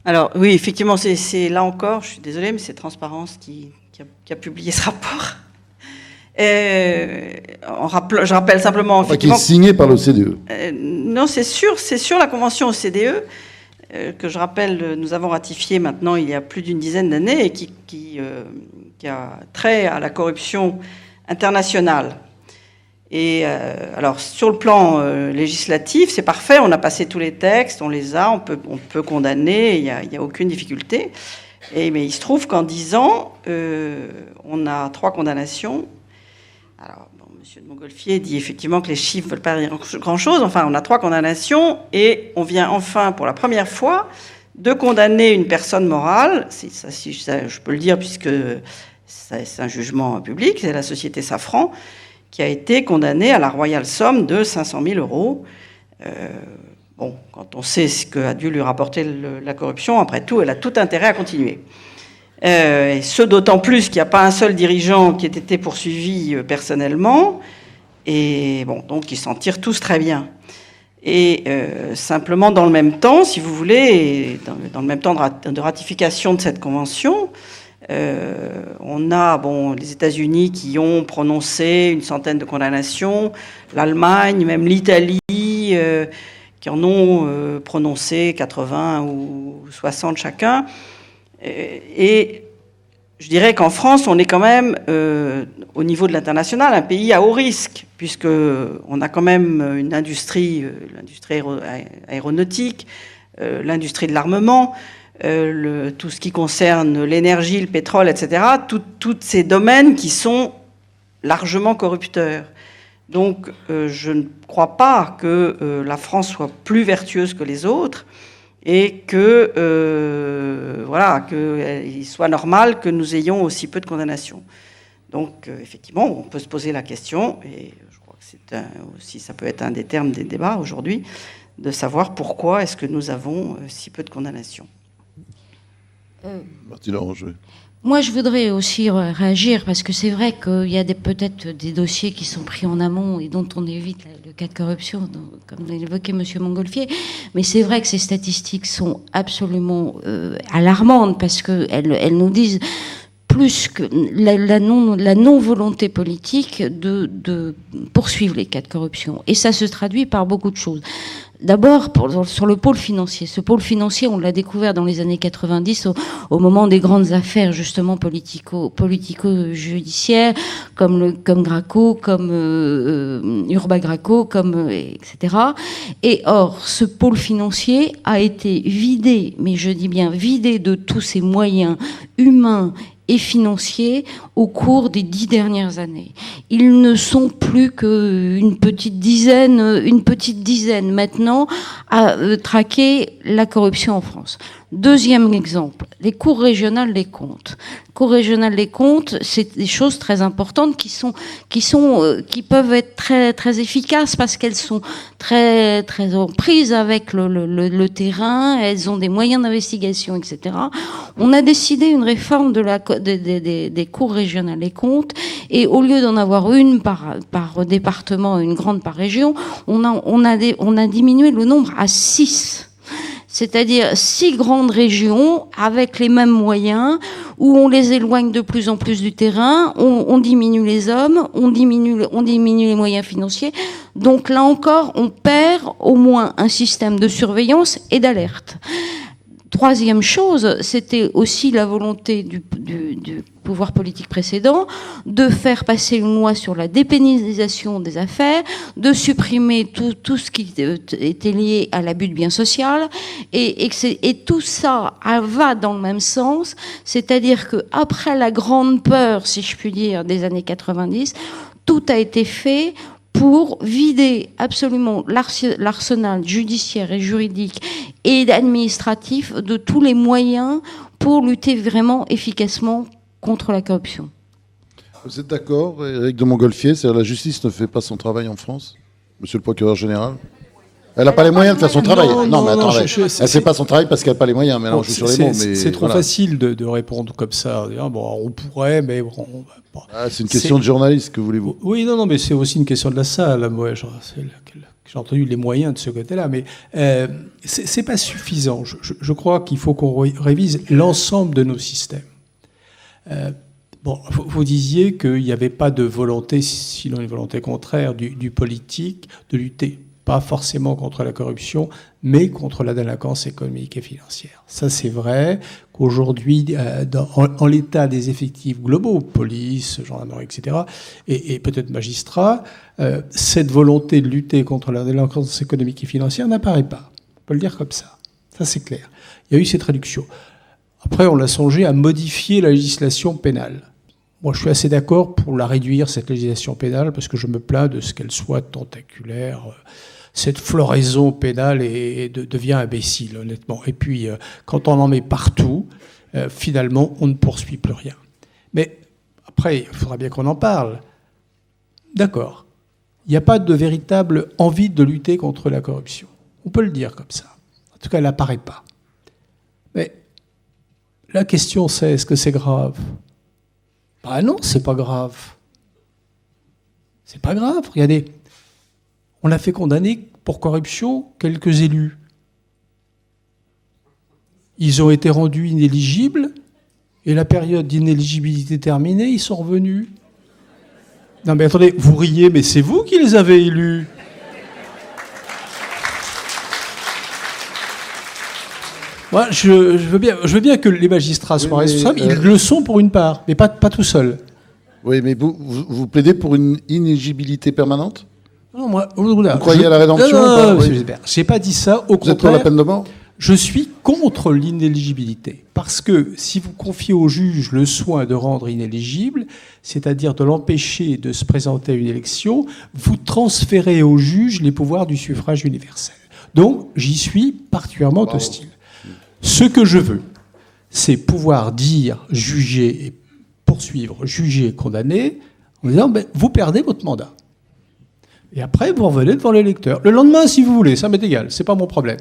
Speaker 1: Alors
Speaker 5: oui, effectivement, c'est là encore, je suis désolée, mais c'est Transparence qui a publié ce rapport. Je rappelle simplement...
Speaker 1: Enfin, qui est signé par l'OCDE.
Speaker 5: Non, c'est sur la Convention OCDE, que je rappelle, nous avons ratifié maintenant il y a plus d'une dizaine d'années, et qui a trait à la corruption internationale. Et alors, sur le plan législatif, c'est parfait, on a passé tous les textes, on les a, on peut condamner, il n'y a aucune difficulté. Mais il se trouve qu'en 10 ans, on a 3 condamnations. Alors, Monsieur de Montgolfier dit effectivement que les chiffres ne veulent pas dire grand-chose. Enfin, on a 3 condamnations et on vient enfin, pour la première fois, de condamner une personne morale. Ça, je peux le dire puisque c'est un jugement public. C'est la société Safran qui a été condamnée à la royale somme de 500 000 euros. Bon, quand on sait ce qu'a dû lui rapporter la corruption, après tout, elle a tout intérêt à continuer. Et ce d'autant plus qu'il n'y a pas un seul dirigeant qui ait été poursuivi personnellement. Et bon, donc ils s'en tirent tous très bien. Et simplement, dans le même temps, si vous voulez, dans le même temps de ratification de cette convention, on a les États-Unis qui ont prononcé une centaine de condamnations, l'Allemagne, même l'Italie, qui en ont prononcé 80 ou 60 chacun. Et je dirais qu'en France, on est quand même, au niveau de l'international, un pays à haut risque, puisqu'on a quand même une industrie, l'industrie aéronautique, l'industrie de l'armement, tout ce qui concerne l'énergie, le pétrole, etc., tous ces domaines qui sont largement corrupteurs. Donc, je ne crois pas que la France soit plus vertueuse que les autres et que, qu'il soit normal que nous ayons aussi peu de condamnations. Donc, effectivement, on peut se poser la question, et je crois que c'est aussi, ça peut être un des termes des débats aujourd'hui, de savoir pourquoi est-ce que nous avons si peu de condamnations.
Speaker 1: Martine Orange.
Speaker 4: Moi, je voudrais aussi réagir parce que c'est vrai qu'il y a peut-être des dossiers qui sont pris en amont et dont on évite le cas de corruption, comme l'évoquait M. Montgolfier. Mais c'est vrai que ces statistiques sont absolument alarmantes parce qu'elles nous disent plus que la non-volonté politique de poursuivre les cas de corruption. Et ça se traduit par beaucoup de choses. D'abord, sur le pôle financier. Ce pôle financier, on l'a découvert dans les années 90, au moment des grandes affaires, justement, politico-judiciaires, comme Graco, comme Urba Graco, etc. Et or, ce pôle financier a été vidé, mais je dis bien vidé de tous ses moyens humains et financiers au cours des 10 dernières années. Ils ne sont plus qu'une petite dizaine maintenant à traquer la corruption en France. Deuxième exemple, les cours régionales des comptes. Cours régionales des comptes, c'est des choses très importantes qui peuvent être très très efficaces parce qu'elles sont très très en prise avec le terrain, elles ont des moyens d'investigation, etc. On a décidé une réforme des cours régionales des comptes et au lieu d'en avoir une par département, une grande par région, on a diminué le nombre à 6. C'est-à-dire 6 grandes régions avec les mêmes moyens, où on les éloigne de plus en plus du terrain, on diminue les hommes, on diminue les moyens financiers. Donc là encore, on perd au moins un système de surveillance et d'alerte. Troisième chose, c'était aussi la volonté du pouvoir politique précédent de faire passer une loi sur la dépénalisation des affaires, de supprimer tout ce qui était lié à l'abus de biens social, et tout ça va dans le même sens, c'est-à-dire que après la grande peur, si je puis dire, des années 90, tout a été fait pour vider absolument l'arsenal judiciaire et juridique et administratif de tous les moyens pour lutter vraiment efficacement contre la corruption.
Speaker 1: Vous êtes d'accord, Éric de Montgolfier, c'est-à-dire la justice ne fait pas son travail en France, monsieur le procureur général? Elle n'a pas les moyens de faire son travail. Non, mais attendez, elle ne fait pas son travail parce qu'elle n'a pas les moyens. Mais alors, je suis sur les mots.
Speaker 3: C'est trop facile de répondre comme ça. Bon, on pourrait, mais bon.
Speaker 1: C'est une question de journaliste, que voulez-vous?
Speaker 3: Oui, non, mais c'est aussi une question de la salle. Moi, j'ai entendu les moyens de ce côté-là, mais c'est pas suffisant. Je crois qu'il faut qu'on révise l'ensemble de nos systèmes. Bon, vous disiez qu'il n'y avait pas de volonté, sinon une volonté contraire du politique, de lutter pas forcément contre la corruption, mais contre la délinquance économique et financière. Ça, c'est vrai qu'aujourd'hui, en l'état des effectifs globaux, police, gendarmerie, etc., et peut-être magistrats, cette volonté de lutter contre la délinquance économique et financière n'apparaît pas. On peut le dire comme ça. Ça, c'est clair. Il y a eu cette réduction. Après, on a songé à modifier la législation pénale. Moi, je suis assez d'accord pour la réduire, cette législation pénale, parce que je me plains de ce qu'elle soit tentaculaire. Cette floraison pénale devient imbécile, honnêtement. Et puis, quand on en met partout, finalement, on ne poursuit plus rien. Mais après, il faudra bien qu'on en parle. D'accord. Il n'y a pas de véritable envie de lutter contre la corruption. On peut le dire comme ça. En tout cas, elle n'apparaît pas. Mais la question, c'est est-ce que c'est grave ? Ben non, c'est pas grave. C'est pas grave. Regardez, on a fait condamner pour corruption quelques élus. Ils ont été rendus inéligibles et la période d'inéligibilité terminée, ils sont revenus. Non mais attendez, vous riez, mais c'est vous qui les avez élus. Moi, je veux bien que les magistrats soient responsables. Ils le sont pour une part, mais pas tout seuls.
Speaker 1: Oui, mais vous plaidez pour une inéligibilité permanente ?
Speaker 3: Non, moi,
Speaker 1: vous croyez à la rédemption ?
Speaker 3: Non, j'ai pas dit ça. Au contraire,
Speaker 1: vous êtes pour la peine de mort ?
Speaker 3: Je suis contre l'inéligibilité. Parce que si vous confiez au juge le soin de rendre inéligible, c'est-à-dire de l'empêcher de se présenter à une élection, vous transférez au juge les pouvoirs du suffrage universel. Donc, j'y suis particulièrement hostile. Ce que je veux, c'est pouvoir dire, juger et poursuivre, juger et condamner, en disant vous perdez votre mandat. Et après, vous revenez devant l'électeur. Le lendemain, si vous voulez, ça m'est égal, c'est pas mon problème.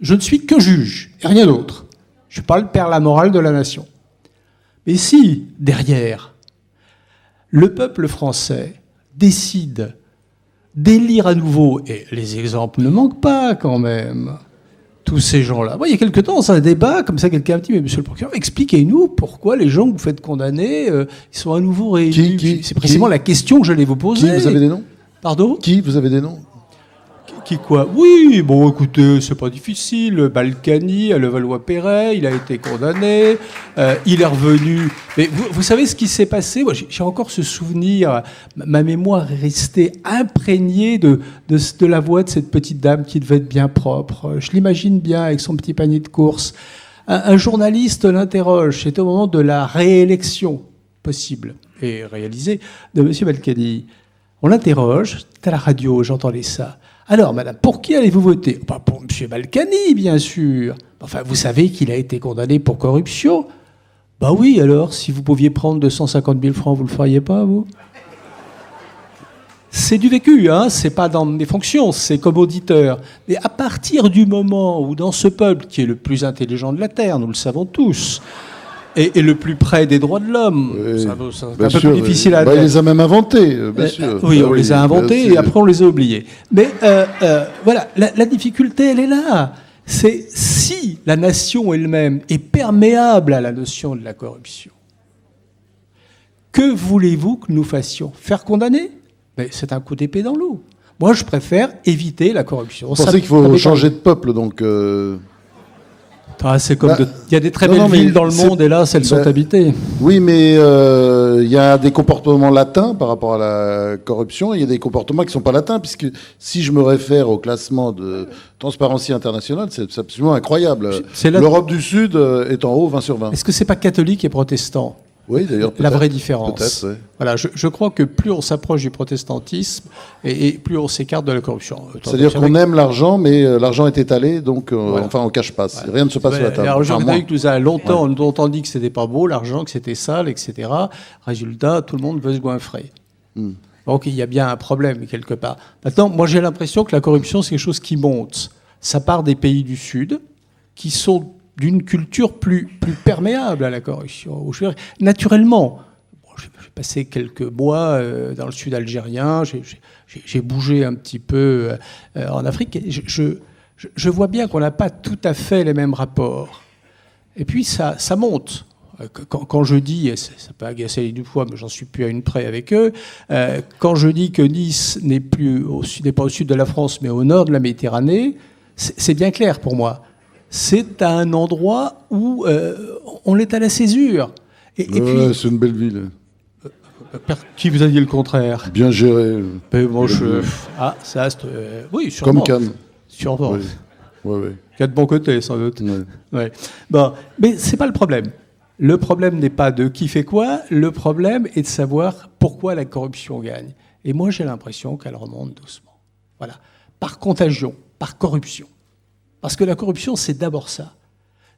Speaker 3: Je ne suis que juge, et rien d'autre. Je ne suis pas le père la morale de la nation. Mais si, derrière, le peuple français décide d'élire à nouveau, et les exemples ne manquent pas quand même, tous ces gens-là. Moi, il y a quelque temps, dans un débat, comme ça, quelqu'un me dit, mais monsieur le procureur, expliquez-nous pourquoi les gens que vous faites condamner, ils sont à nouveau réélus. C'est précisément la question que j'allais vous poser.
Speaker 1: Qui, vous avez des noms ?
Speaker 3: Pardon ?
Speaker 1: Qui, vous avez des noms ?
Speaker 3: Qui quoi ? Oui, bon, écoutez, c'est pas difficile. Balkany, à Levallois-Perret, il a été condamné. Il est revenu. Mais vous savez ce qui s'est passé ? Moi, j'ai encore ce souvenir. Ma mémoire est restée imprégnée de la voix de cette petite dame qui devait être bien propre. Je l'imagine bien avec son petit panier de courses. Un journaliste l'interroge. C'était au moment de la réélection possible et réalisée de M. Balkany. On l'interroge. C'est à la radio, j'entendais ça. Alors, madame, pour qui allez-vous voter ? Pour M. Balkany, bien sûr. Enfin, vous savez qu'il a été condamné pour corruption. Bah oui, alors, si vous pouviez prendre 250 000 francs, vous le feriez pas, vous ? C'est du vécu, hein, c'est pas dans mes fonctions, c'est comme auditeur. Mais à partir du moment où, dans ce peuple qui est le plus intelligent de la Terre, nous le savons tous, et le plus près des droits de l'homme.
Speaker 1: Oui,
Speaker 3: c'est un peu plus difficile à dire.
Speaker 1: Il les a même inventés, bien sûr.
Speaker 3: Oui, on les a inventés et après on les a oubliés. Mais voilà, la difficulté, elle est là. C'est si la nation elle-même est perméable à la notion de la corruption, que voulez-vous que nous fassions ? Faire condamner ? Mais c'est un coup d'épée dans l'eau. Moi, je préfère éviter la corruption.
Speaker 1: Vous pensez qu'il faut changer de peuple, donc
Speaker 3: c'est comme il y a des très belles villes dans le monde, et là, elles sont habitées.
Speaker 1: Oui, mais il y a des comportements latins par rapport à la corruption, et il y a des comportements qui ne sont pas latins, puisque si je me réfère au classement de Transparency International, c'est absolument incroyable. L'Europe du Sud est en haut, 20 sur 20.
Speaker 3: Est-ce que ce n'est pas catholique et protestant ?
Speaker 1: Oui, d'ailleurs.
Speaker 3: La vraie différence.
Speaker 1: Peut-être, ouais.
Speaker 3: Voilà, je crois que plus on s'approche du protestantisme et plus on s'écarte de la corruption.
Speaker 1: C'est-à-dire qu'on aime l'argent, mais l'argent est étalé, donc enfin on cache pas. Rien ne se passe sur la table.
Speaker 3: L'argent catholique nous a longtemps dit que c'était pas beau, l'argent, que c'était sale, etc. Résultat, tout le monde veut se goinfrer. Donc il y a bien un problème quelque part. Maintenant, moi j'ai l'impression que la corruption, c'est quelque chose qui monte. Ça part des pays du Sud, qui sont d'une culture plus perméable à la corruption. Naturellement, j'ai passé quelques mois dans le sud algérien, j'ai bougé un petit peu en Afrique, et je vois bien qu'on n'a pas tout à fait les mêmes rapports. Et puis ça monte. Quand je dis, et ça peut agacer une fois, mais j'en suis plus à une près avec eux, quand je dis que Nice n'est pas au sud de la France, mais au nord de la Méditerranée, c'est bien clair pour moi. C'est un endroit où on est à la césure. Et puis,
Speaker 1: c'est une belle ville.
Speaker 3: Qui vous a dit le contraire ?
Speaker 1: Bien géré.
Speaker 3: Bon, ça, oui, sûrement.
Speaker 1: Comme Cannes.
Speaker 3: Sûrement.
Speaker 1: Oui.
Speaker 3: Il y a de bons côtés, sans doute.
Speaker 1: Ouais.
Speaker 3: Ouais. Bon, mais c'est pas le problème. Le problème n'est pas de qui fait quoi, le problème est de savoir pourquoi la corruption gagne. Et moi, j'ai l'impression qu'elle remonte doucement. Voilà. Par contagion, par corruption. Parce que la corruption, c'est d'abord ça.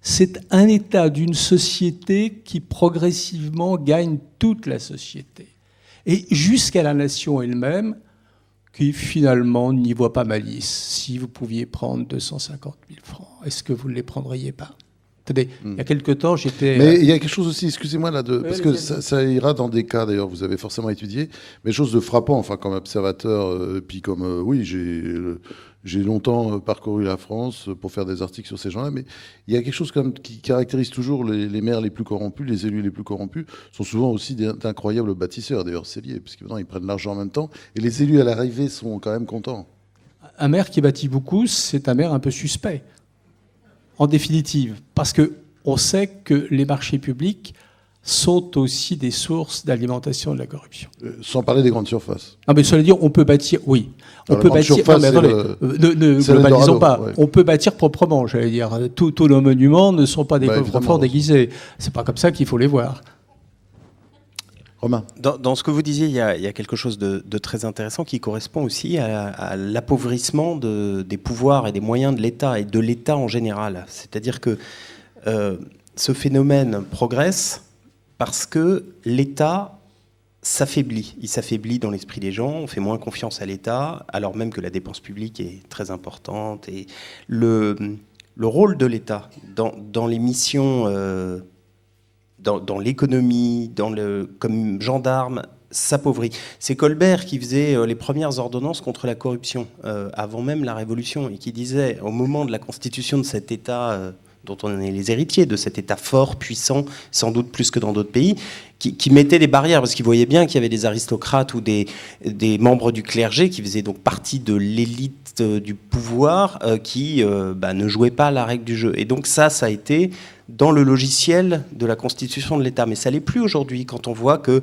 Speaker 3: C'est un état d'une société qui progressivement gagne toute la société. Et jusqu'à la nation elle-même, qui finalement n'y voit pas malice. Si vous pouviez prendre 250 000 francs, est-ce que vous ne les prendriez pas ? Attendez, il y a quelque temps, j'étais...
Speaker 1: Mais il y a quelque chose aussi, excusez-moi, là,
Speaker 3: Oui,
Speaker 1: parce que ça ira dans des cas, d'ailleurs, vous avez forcément étudié, mais chose de frappant, enfin, comme observateur, puis comme, oui, j'ai longtemps parcouru la France pour faire des articles sur ces gens-là, mais il y a quelque chose comme, qui caractérise toujours les maires les plus corrompus, les élus les plus corrompus, sont souvent aussi d'incroyables bâtisseurs, d'ailleurs, c'est lié, parce que maintenant, ils prennent l'argent en même temps, et les élus à l'arrivée sont quand même contents.
Speaker 3: Un maire qui bâtit beaucoup, c'est un maire un peu suspect. En définitive, parce qu'on sait que les marchés publics sont aussi des sources d'alimentation de la corruption.
Speaker 1: Sans parler des grandes surfaces.
Speaker 3: Non, mais cela veut dire, on peut bâtir, oui. On peut bâtir,
Speaker 1: surface,
Speaker 3: non, mais attendez, ne globalisons pas. Ouais. On peut bâtir proprement, j'allais dire. Tous nos monuments ne sont pas des coffres-forts déguisés. C'est pas comme ça qu'il faut les voir.
Speaker 1: Romain.
Speaker 2: Dans ce que vous disiez, il y a quelque chose de très intéressant qui correspond aussi à l'appauvrissement des pouvoirs et des moyens de l'État et de l'État en général. C'est-à-dire que ce phénomène progresse parce que l'État s'affaiblit. Il s'affaiblit dans l'esprit des gens, on fait moins confiance à l'État, alors même que la dépense publique est très importante. Et le rôle de l'État dans les missions... dans l'économie, comme gendarme, s'appauvrit. C'est Colbert qui faisait les premières ordonnances contre la corruption, avant même la Révolution, et qui disait, au moment de la constitution de cet État, dont on est les héritiers, de cet État fort, puissant, sans doute plus que dans d'autres pays, qui mettait des barrières, parce qu'il voyait bien qu'il y avait des aristocrates ou des membres du clergé qui faisaient donc partie de l'élite du pouvoir, qui ne jouaient pas la règle du jeu. Et donc ça a été dans le logiciel de la constitution de l'État. Mais ça l'est plus aujourd'hui, quand on voit que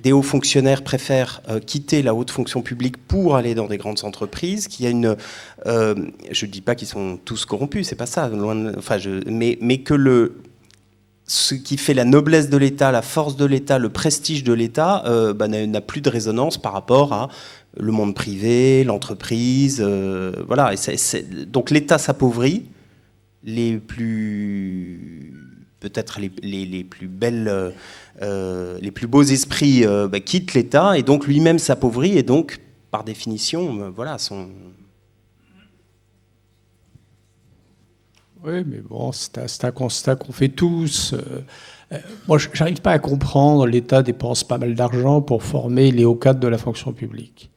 Speaker 2: des hauts fonctionnaires préfèrent quitter la haute fonction publique pour aller dans des grandes entreprises, qu'il y a une... je ne dis pas qu'ils sont tous corrompus, c'est pas ça, mais que ce qui fait la noblesse de l'État, la force de l'État, le prestige de l'État, n'a plus de résonance par rapport à le monde privé, l'entreprise, voilà. Donc l'État s'appauvrit, peut-être les plus belles, les plus beaux esprits quittent l'État, et donc lui-même s'appauvrit, et donc, par définition, voilà, son...
Speaker 3: Oui, mais bon, c'est un constat qu'on fait tous. Moi, je n'arrive pas à comprendre. L'État dépense pas mal d'argent pour former les hauts cadres de la fonction publique.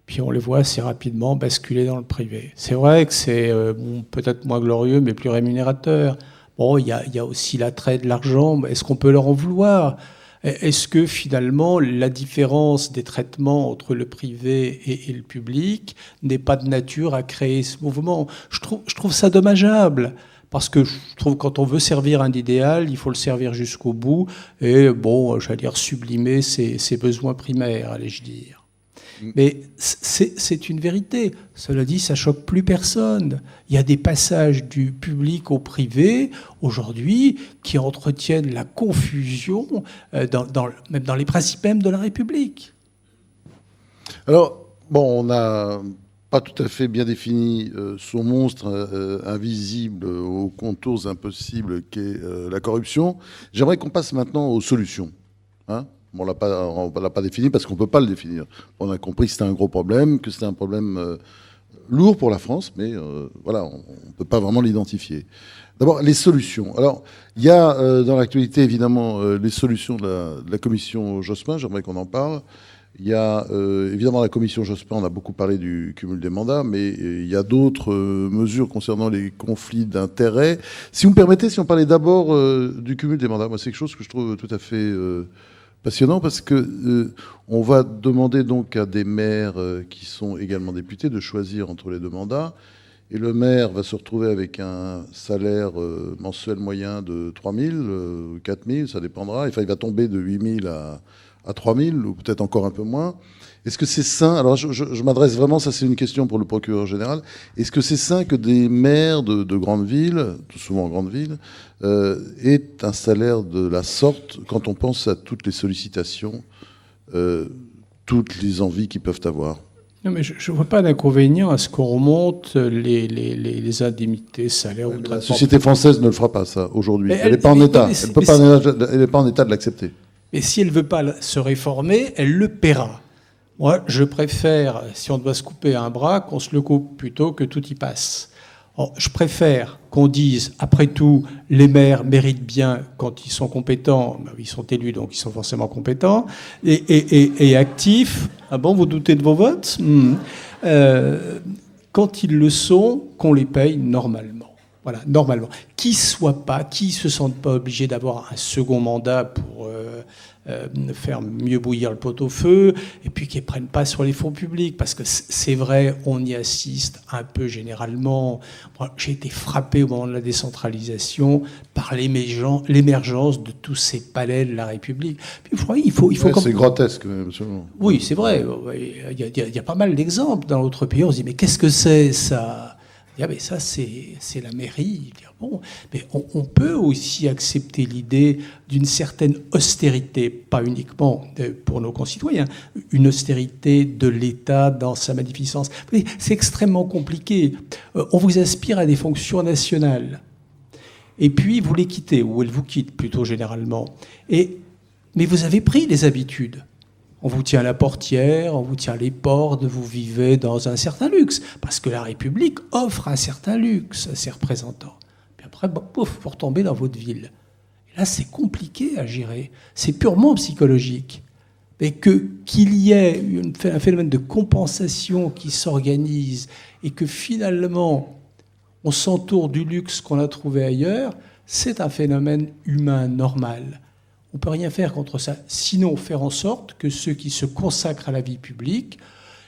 Speaker 3: Puis on les voit assez rapidement basculer dans le privé. C'est vrai que c'est peut-être moins glorieux, mais plus rémunérateur. Bon, il y a aussi l'attrait de l'argent. Est-ce qu'on peut leur en vouloir ? Est-ce que finalement la différence des traitements entre le privé et le public n'est pas de nature à créer ce mouvement ? Je trouve ça dommageable. Parce que je trouve que quand on veut servir un idéal, il faut le servir jusqu'au bout. Et bon, j'allais dire sublimer ses besoins primaires, allais-je dire. Mais c'est une vérité. Cela dit, ça choque plus personne. Il y a des passages du public au privé, aujourd'hui, qui entretiennent la confusion, même dans les principes mêmes de la République.
Speaker 1: Alors, bon, on n'a pas tout à fait bien défini ce monstre invisible aux contours impossibles qu'est la corruption. J'aimerais qu'on passe maintenant aux solutions. Hein ? On ne l'a pas défini parce qu'on ne peut pas le définir. On a compris que c'était un gros problème, que c'était un problème lourd pour la France, mais voilà, on ne peut pas vraiment l'identifier. D'abord, les solutions. Alors, il y a dans l'actualité, évidemment, les solutions de la commission Jospin, j'aimerais qu'on en parle. Il y a évidemment la commission Jospin, on a beaucoup parlé du cumul des mandats, mais il y a d'autres mesures concernant les conflits d'intérêts. Si vous me permettez, si on parlait d'abord du cumul des mandats, moi c'est quelque chose que je trouve tout à fait... passionnant parce que on va demander donc à des maires qui sont également députés de choisir entre les deux mandats, et le maire va se retrouver avec un salaire mensuel moyen de 3 000, 4 000, ça dépendra. Enfin, il va tomber de 8 000 à à 3 000, ou peut-être encore un peu moins. Est-ce que c'est sain, alors je m'adresse vraiment, ça c'est une question pour le procureur général, est-ce que c'est sain que des maires de grandes villes, souvent grandes villes, aient un salaire de la sorte quand on pense à toutes les sollicitations, toutes les envies qu'ils peuvent avoir?
Speaker 3: Non, mais je ne vois pas d'inconvénient à ce qu'on remonte les indemnités, salaires ou
Speaker 1: La société française ne le fera pas, ça, aujourd'hui. Elle n'est pas en état. Elle n'est pas en état de l'accepter.
Speaker 3: Et si elle ne veut pas se réformer, elle le paiera. Moi, je préfère, si on doit se couper un bras, qu'on se le coupe plutôt que tout y passe. Alors, je préfère qu'on dise, après tout, les maires méritent bien quand ils sont compétents, ils sont élus, donc ils sont forcément compétents, et actifs. Ah bon, vous doutez de vos votes? Quand ils le sont, qu'on les paye normalement. Voilà, normalement. Qui se sentent pas obligés d'avoir un second mandat pour faire mieux bouillir le pot-au-feu, et puis qui ne prennent pas sur les fonds publics, parce que c'est vrai, on y assiste un peu généralement. Moi, j'ai été frappé au moment de la décentralisation par l'émergence de tous ces palais de la République. Puis, il faut
Speaker 1: c'est grotesque, absolument.
Speaker 3: Oui, c'est vrai. Il y a pas mal d'exemples dans d'autres pays. On se dit, mais qu'est-ce que c'est ça? Mais ça, c'est la mairie. Bon, mais on peut aussi accepter l'idée d'une certaine austérité, pas uniquement pour nos concitoyens, une austérité de l'État dans sa magnificence. C'est extrêmement compliqué. On vous aspire à des fonctions nationales, et puis vous les quittez, ou elles vous quittent plutôt généralement. Mais vous avez pris les habitudes. On vous tient la portière, on vous tient les portes, vous vivez dans un certain luxe, parce que la République offre un certain luxe à ses représentants. Puis après, pouf, vous retombez dans votre ville. Et là, c'est compliqué à gérer. C'est purement psychologique. Et qu'il y ait un phénomène de compensation qui s'organise et que finalement, on s'entoure du luxe qu'on a trouvé ailleurs, c'est un phénomène humain normal. On ne peut rien faire contre ça, sinon faire en sorte que ceux qui se consacrent à la vie publique,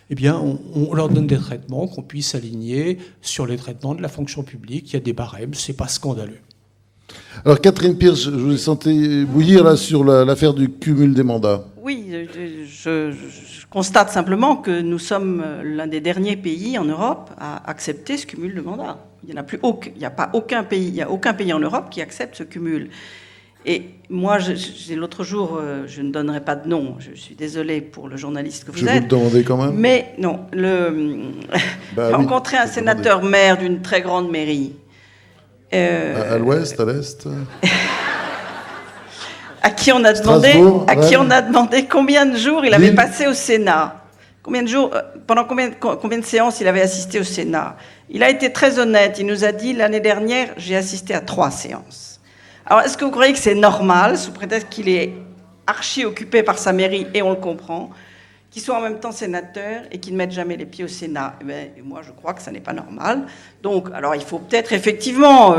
Speaker 3: eh bien, on leur donne des traitements qu'on puisse aligner sur les traitements de la fonction publique. Il y a des barèmes, c'est pas scandaleux.
Speaker 1: Alors Catherine Pierce, je vous ai senti bouillir là sur l'affaire du cumul des mandats.
Speaker 5: Oui, je constate simplement que nous sommes l'un des derniers pays en Europe à accepter ce cumul de mandats. Il n'y a pas aucun pays en Europe qui accepte ce cumul. Et moi, l'autre jour, je ne donnerai pas de nom, je suis désolée pour le journaliste que vous êtes.
Speaker 1: Je vais vous le demander quand même.
Speaker 5: Mais non, j'ai rencontré un sénateur maire d'une très grande mairie.
Speaker 1: À l'ouest, à l'est
Speaker 5: à qui on a demandé combien de jours il avait passé au Sénat. Pendant combien de séances il avait assisté au Sénat. Il a été très honnête, il nous a dit, l'année dernière, j'ai assisté à 3 séances. Alors, est-ce que vous croyez que c'est normal, sous prétexte qu'il est archi occupé par sa mairie, et on le comprend, qu'il soit en même temps sénateur et qu'il ne mette jamais les pieds au Sénat? Moi, je crois que ça n'est pas normal. Donc, alors, il faut peut-être effectivement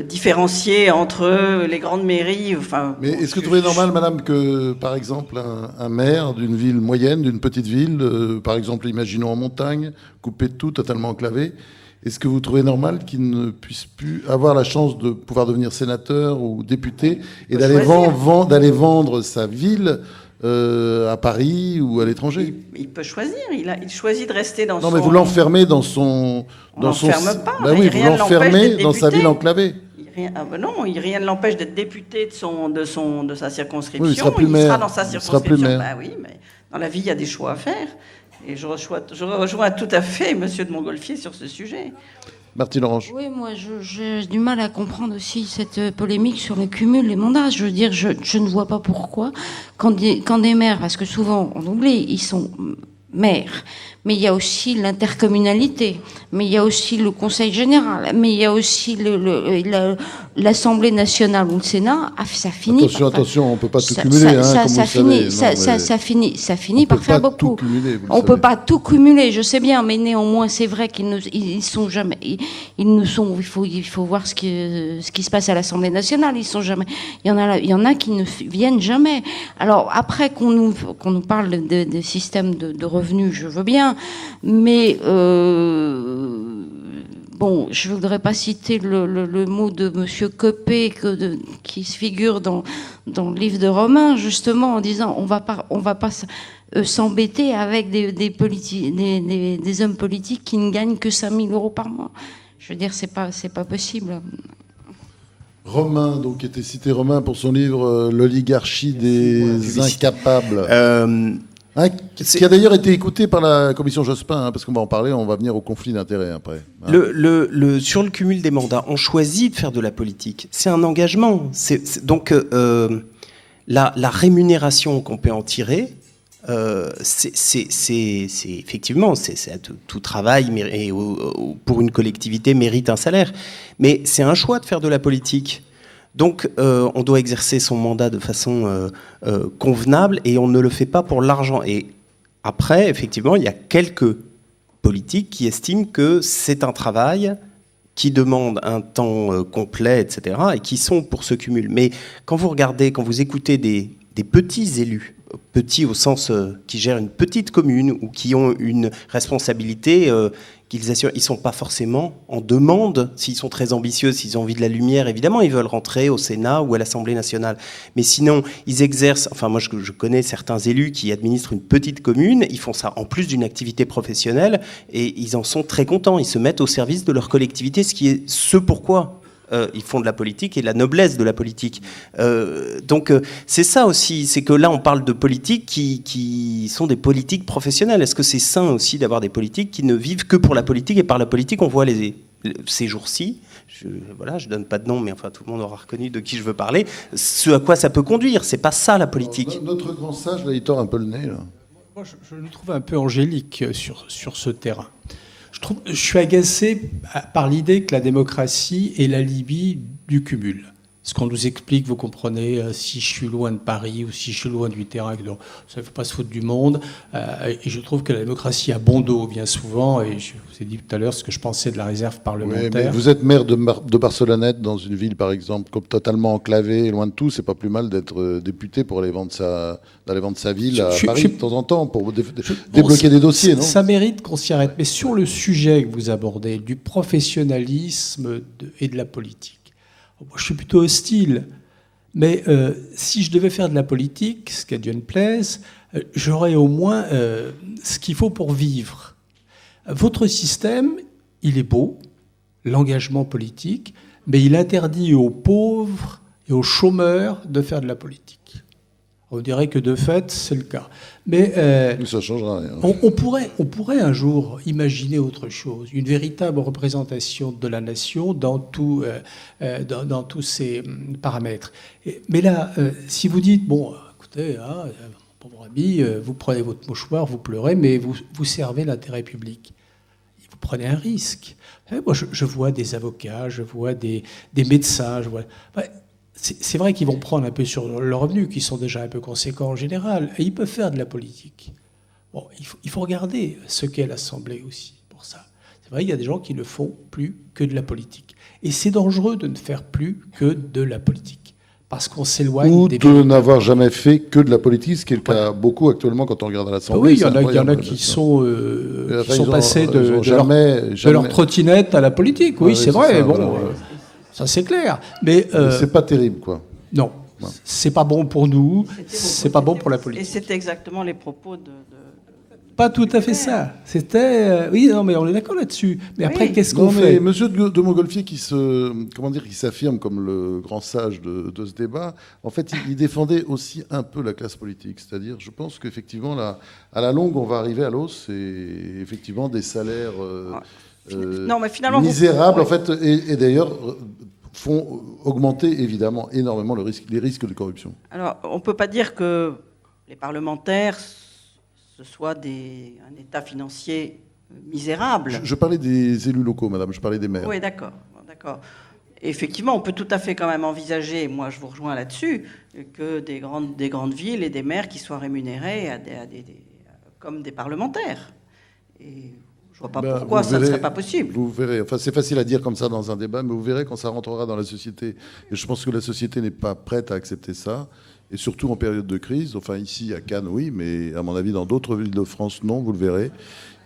Speaker 5: différencier entre les grandes mairies.
Speaker 1: Mais est-ce que vous trouvez normal, madame, que, par exemple, un maire d'une ville moyenne, d'une petite ville, par exemple, imaginons en montagne, coupé de tout, totalement enclavé, est-ce que vous trouvez normal qu'il ne puisse plus avoir la chance de pouvoir devenir sénateur ou député et d'aller vendre sa ville à Paris ou à l'étranger?
Speaker 5: Il peut choisir. Il choisit de rester dans son...
Speaker 1: Non, mais vous l'enfermez dans son...
Speaker 5: On l'enferme pas.
Speaker 1: Ben oui, vous l'enfermez dans sa ville enclavée.
Speaker 5: Non, rien ne l'empêche d'être député de sa circonscription.
Speaker 1: Oui, il sera
Speaker 5: dans sa circonscription. Oui, mais dans la vie, il y a des choix à faire. Et je rejoins tout à fait M. de Montgolfier sur ce sujet.
Speaker 1: Martine Orange.
Speaker 4: Oui, moi, j'ai du mal à comprendre aussi cette polémique sur le cumul des mandats. Je veux dire, je ne vois pas pourquoi, quand des maires, parce que souvent, on oublie, ils sont maires, mais il y a aussi l'intercommunalité, mais il y a aussi le Conseil général, mais il y a aussi l'Assemblée nationale ou le Sénat. Ça finit.
Speaker 1: Attention, on peut pas tout cumuler.
Speaker 4: Ça finit par faire beaucoup. On peut pas tout cumuler, je sais bien, mais néanmoins, c'est vrai qu'ils sont jamais. Il faut voir ce qui se passe à l'Assemblée nationale. Ils sont jamais. Il y en a qui ne viennent jamais. Alors après qu'on nous parle de système de revenus, je veux bien. Mais bon, je voudrais pas citer le mot de Monsieur Copé qui se figure dans le livre de Romain, justement, en disant on va pas s'embêter avec des hommes politiques qui ne gagnent que 5 000 euros par mois. Je veux dire, c'est pas possible.
Speaker 1: Romain, donc, était cité Romain pour son livre L'oligarchie des incapables. Qui a d'ailleurs été écouté par la commission Jospin, parce qu'on va en parler, on va venir au conflit d'intérêts après.
Speaker 2: Sur le cumul des mandats, on choisit de faire de la politique. C'est un engagement. Donc, la rémunération qu'on peut en tirer, c'est effectivement, tout travail pour une collectivité mérite un salaire. Mais c'est un choix de faire de la politique. Donc, on doit exercer son mandat de façon convenable et on ne le fait pas pour l'argent. Et après, effectivement, il y a quelques politiques qui estiment que c'est un travail qui demande un temps complet, etc., et qui sont pour ce cumul. Mais quand vous écoutez des petits élus, petits au sens qui gèrent une petite commune ou qui ont une responsabilité qu'ils assurent, ils ne sont pas forcément en demande. S'ils sont très ambitieux, s'ils ont envie de la lumière, évidemment, ils veulent rentrer au Sénat ou à l'Assemblée nationale. Mais sinon, ils exercent... Enfin, moi, je connais certains élus qui administrent une petite commune. Ils font ça en plus d'une activité professionnelle et ils en sont très contents. Ils se mettent au service de leur collectivité, ce qui est ce pourquoi ils font de la politique et la noblesse de la politique. Donc c'est ça aussi, c'est que là on parle de politiques qui sont des politiques professionnelles. Est-ce que c'est sain aussi d'avoir des politiques qui ne vivent que pour la politique et par la politique on voit ces jours-ci, je donne pas de nom, mais enfin tout le monde aura reconnu de qui je veux parler, ce à quoi ça peut conduire, c'est pas ça la politique.
Speaker 1: Alors, notre grand sage, là, il tord un peu le nez. Là.
Speaker 3: Moi je le trouve un peu angélique sur ce terrain. Je suis agacé par l'idée que la démocratie est l'alibi du cumul. Ce qu'on nous explique, vous comprenez, si je suis loin de Paris ou si je suis loin du terrain, ça ne faut pas se foutre du monde. Et je trouve que la démocratie a bon dos bien souvent. Et je vous ai dit tout à l'heure ce que je pensais de la réserve parlementaire.
Speaker 1: Oui, mais vous êtes maire de Barcelonnette, dans une ville, par exemple, comme totalement enclavée, loin de tout. C'est pas plus mal d'être député pour aller vendre sa ville à Paris de temps en temps, pour débloquer des dossiers, non ?
Speaker 3: Ça mérite qu'on s'y arrête. Mais sur le sujet que vous abordez, du professionnalisme et de la politique, moi, je suis plutôt hostile, mais si je devais faire de la politique, ce qu'à Dieu ne plaise, j'aurais au moins ce qu'il faut pour vivre. Votre système, il est beau, l'engagement politique, mais il interdit aux pauvres et aux chômeurs de faire de la politique. On dirait que de fait, c'est le cas. Mais
Speaker 1: ça ne changera rien.
Speaker 3: On pourrait un jour imaginer autre chose, une véritable représentation de la nation dans tous ses paramètres. Mais là, si vous dites, bon, écoutez, mon pauvre ami, vous prenez votre mouchoir, vous pleurez, mais vous servez l'intérêt public. Vous prenez un risque. Moi, je vois des avocats, je vois des médecins, je vois... C'est vrai qu'ils vont prendre un peu sur leurs revenus, qui sont déjà un peu conséquents en général, et ils peuvent faire de la politique. Bon, il faut regarder ce qu'est l'Assemblée aussi pour ça. C'est vrai, il y a des gens qui ne font plus que de la politique. Et c'est dangereux de ne faire plus que de la politique, parce qu'on s'éloigne des...
Speaker 1: Ou de n'avoir jamais fait que de la politique, ce qui est le cas beaucoup actuellement quand on regarde à l'Assemblée.
Speaker 3: Oui, il y en a qui sont passés de leur trottinette à la politique. Oui, c'est vrai, bon... Ça, c'est clair. Mais
Speaker 1: c'est pas terrible, quoi.
Speaker 3: Non. C'est pas bon pour nous, c'est pas bon pour la politique.
Speaker 5: Et c'était exactement les propos de...
Speaker 3: Pas tout à fait ça. C'était... oui, non, mais on est d'accord là-dessus. Mais après, qu'est-ce qu'on fait ?
Speaker 1: Monsieur de Montgolfier qui s'affirme comme le grand sage de ce débat, en fait, il défendait aussi un peu la classe politique. C'est-à-dire, je pense qu'effectivement, à la longue, on va arriver à l'os et effectivement des salaires...
Speaker 5: non, mais finalement,
Speaker 1: misérables, en fait, et d'ailleurs font augmenter évidemment énormément les risques de corruption.
Speaker 5: Alors, on ne peut pas dire que les parlementaires, ce soit un état financier misérable.
Speaker 1: Je parlais des élus locaux, madame, je parlais des maires.
Speaker 5: Oui, d'accord. Effectivement, on peut tout à fait quand même envisager, moi je vous rejoins là-dessus, que des grandes villes et des maires qui soient rémunérés comme des parlementaires. Et je ne vois pas pourquoi ça ne serait pas possible.
Speaker 1: Vous verrez. Enfin, c'est facile à dire comme ça dans un débat, mais vous verrez quand ça rentrera dans la société. Et je pense que la société n'est pas prête à accepter ça. et surtout en période de crise. Enfin, ici, à Cannes, oui, mais à mon avis, dans d'autres villes de France, non, vous le verrez.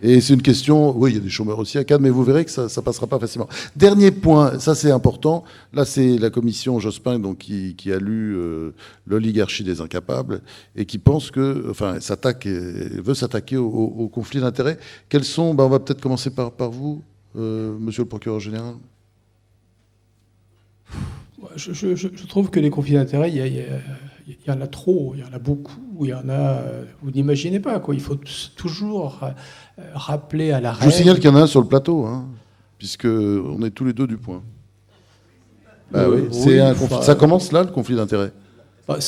Speaker 1: Et c'est une question, oui, il y a des chômeurs aussi à Cannes, mais vous verrez que ça passera pas facilement. Dernier point, ça c'est important, là c'est la commission Jospin donc, qui a lu l'oligarchie des incapables et qui pense que, enfin, veut s'attaquer au conflit d'intérêts. Quels sont, on va peut-être commencer par vous, monsieur le procureur général.
Speaker 3: Je trouve que les conflits d'intérêts, il y en a trop, il y en a beaucoup, il y en a, vous n'imaginez pas, quoi. Il faut toujours rappeler à la règle.
Speaker 1: Je vous signale qu'il y en a un sur le plateau, hein, puisqu'on est tous les deux du point. Bah oui, c'est un conflit. Ça commence là, le conflit d'intérêts.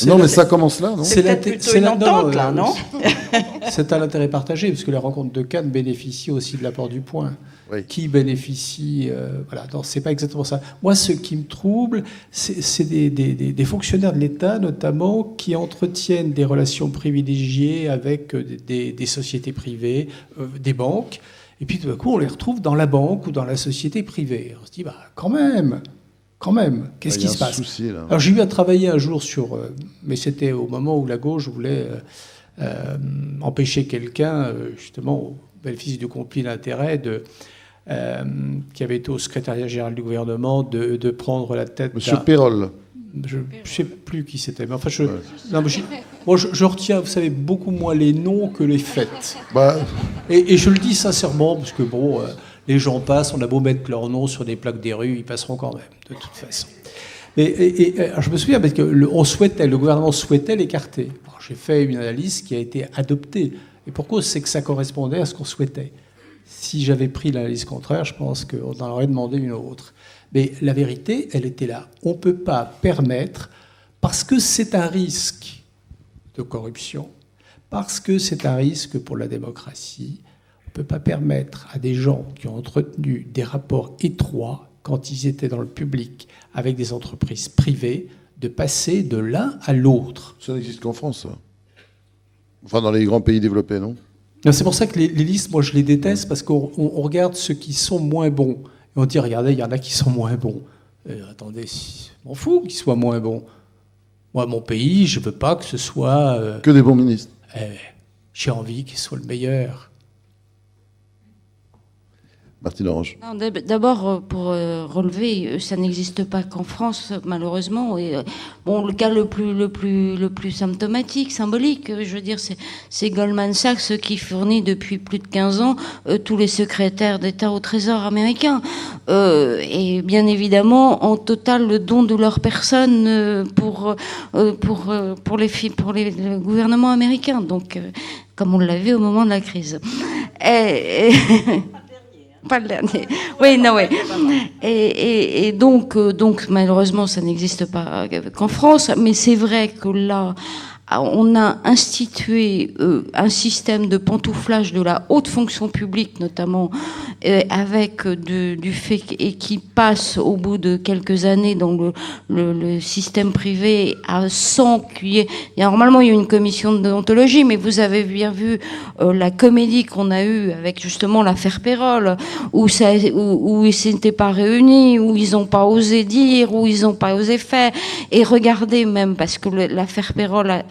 Speaker 1: Non, mais ça commence là, non?
Speaker 5: C'est peut-être plutôt une entente, là, non?
Speaker 3: C'est à l'intérêt partagé, parce que la rencontre de Cannes bénéficie aussi de l'apport du point.
Speaker 1: Oui.
Speaker 3: Qui bénéficie... voilà, non, c'est pas exactement ça. Moi, ce qui me trouble, c'est des fonctionnaires de l'État, notamment, qui entretiennent des relations privilégiées avec des sociétés privées, des banques, et puis tout d'un coup, on les retrouve dans la banque ou dans la société privée. On se dit, bah, quand même, qu'est-ce qui se passe?
Speaker 1: Souci, là.
Speaker 3: Alors j'ai eu à travailler un jour sur... mais c'était au moment où la gauche voulait empêcher quelqu'un, justement, au bénéfice du conflit d'intérêts, qui avait été au secrétariat général du gouvernement, de prendre la tête...
Speaker 1: Monsieur Pérol.
Speaker 3: Je ne sais plus qui c'était, mais enfin, je retiens, vous savez, beaucoup moins les noms que les faits.
Speaker 1: Bah...
Speaker 3: Et je le dis sincèrement, parce que bon... les gens passent, on a beau mettre leur nom sur des plaques des rues, ils passeront quand même, de toute façon. Alors je me souviens parce que le gouvernement souhaitait l'écarter. J'ai fait une analyse qui a été adoptée. Et pourquoi c'est que ça correspondait à ce qu'on souhaitait. Si j'avais pris l'analyse contraire, je pense qu'on en aurait demandé une autre. Mais la vérité, elle était là. On ne peut pas permettre, parce que c'est un risque de corruption, parce que c'est un risque pour la démocratie, on ne peut pas permettre à des gens qui ont entretenu des rapports étroits quand ils étaient dans le public avec des entreprises privées de passer de l'un à l'autre.
Speaker 1: Ça n'existe qu'en France, ça. Enfin, dans les grands pays développés, non ?
Speaker 3: C'est pour ça que les listes, moi, je les déteste, parce qu'on regarde ceux qui sont moins bons. Et on dit, regardez, il y en a qui sont moins bons. Attendez, je m'en fous qu'ils soient moins bons. Moi, mon pays, je ne veux pas que ce soit...
Speaker 1: que des bons ministres.
Speaker 3: J'ai envie qu'il soit le meilleur.
Speaker 1: Martine Orange.
Speaker 4: D'abord, pour relever, ça n'existe pas qu'en France, malheureusement. Et, bon, le cas le plus symptomatique, symbolique, je veux dire, c'est Goldman Sachs qui fournit depuis plus de 15 ans tous les secrétaires d'État au Trésor américain. Et bien évidemment, en total le don de leur personne pour le gouvernement américain. Donc, comme on l'avait au moment de la crise. Pas le dernier. Oui, non, oui. Et donc, malheureusement, ça n'existe pas qu'en France. Mais c'est vrai que là, on a institué un système de pantouflage de la haute fonction publique, notamment, avec du fait et qui passe au bout de quelques années dans le système privé sans qu'il y ait... Normalement, il y a une commission de déontologie, mais vous avez bien vu la comédie qu'on a eue avec justement l'affaire Pérol, où ils s'étaient pas réunis, où ils n'ont pas osé dire, où ils n'ont pas osé faire. Et regardez même, parce que l'affaire Pérol a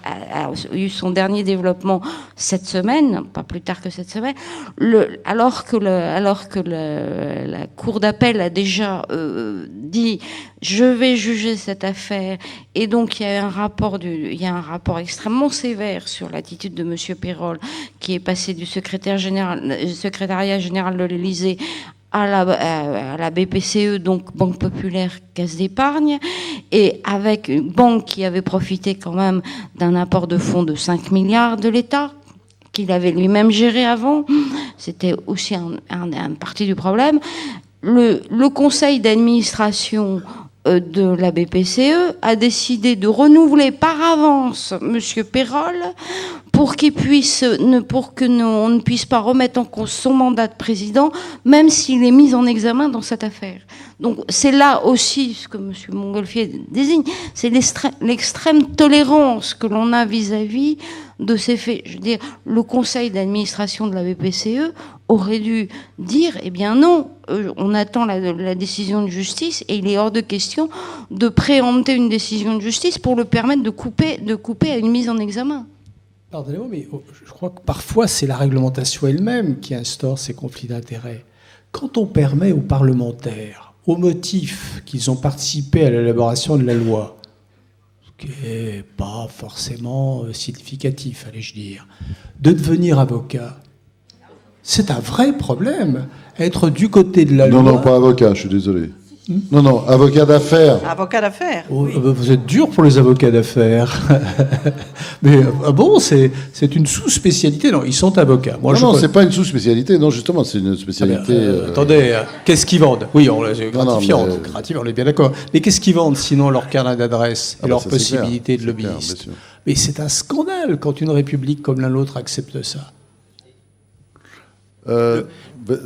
Speaker 4: eu son dernier développement cette semaine, pas plus tard que cette semaine, alors que la Cour d'appel a déjà dit je vais juger cette affaire, et donc il y a un rapport extrêmement sévère sur l'attitude de Monsieur Pérol, qui est passé du secrétariat général de l'Élysée à la BPCE, donc Banque Populaire Caisse d'Épargne, et avec une banque qui avait profité quand même d'un apport de fonds de 5 milliards de l'État, qu'il avait lui-même géré avant. C'était aussi une partie du problème. Le conseil d'administration de la BPCE a décidé de renouveler par avance Monsieur Pérol pour qu'il puisse, pour que on ne puisse pas remettre en cause son mandat de président, même s'il est mis en examen dans cette affaire. Donc c'est là aussi ce que M. Montgolfier désigne, c'est l'extrême tolérance que l'on a vis-à-vis de ces faits. Je veux dire, le conseil d'administration de la BPCE aurait dû dire, eh bien non, on attend la décision de justice et il est hors de question de préempter une décision de justice pour le permettre de couper à une mise en examen.
Speaker 3: Pardonnez-moi, mais je crois que parfois c'est la réglementation elle-même qui instaure ces conflits d'intérêts. Quand on permet aux parlementaires, au motif qu'ils ont participé à l'élaboration de la loi, ce qui n'est pas forcément significatif, allais-je dire, de devenir avocat, c'est un vrai problème. Être du côté de la loi...
Speaker 1: Non, pas avocat, je suis désolé. Non, avocat d'affaires.
Speaker 5: Avocat d'affaires.
Speaker 3: Oh,
Speaker 5: oui.
Speaker 3: Vous êtes dur pour les avocats d'affaires. Mais bon, c'est une sous-spécialité. Non, ils sont avocats. Moi,
Speaker 1: Non, c'est pas une sous-spécialité. Non, justement, c'est une spécialité...
Speaker 3: Attendez, qu'est-ce qu'ils vendent? Oui, c'est gratifiant,
Speaker 1: mais...
Speaker 3: gratifiant, on est bien d'accord. Mais qu'est-ce qu'ils vendent sinon leur carnet d'adresse et leur possibilité de lobbyiste? Mais c'est un scandale quand une république comme la nôtre accepte ça.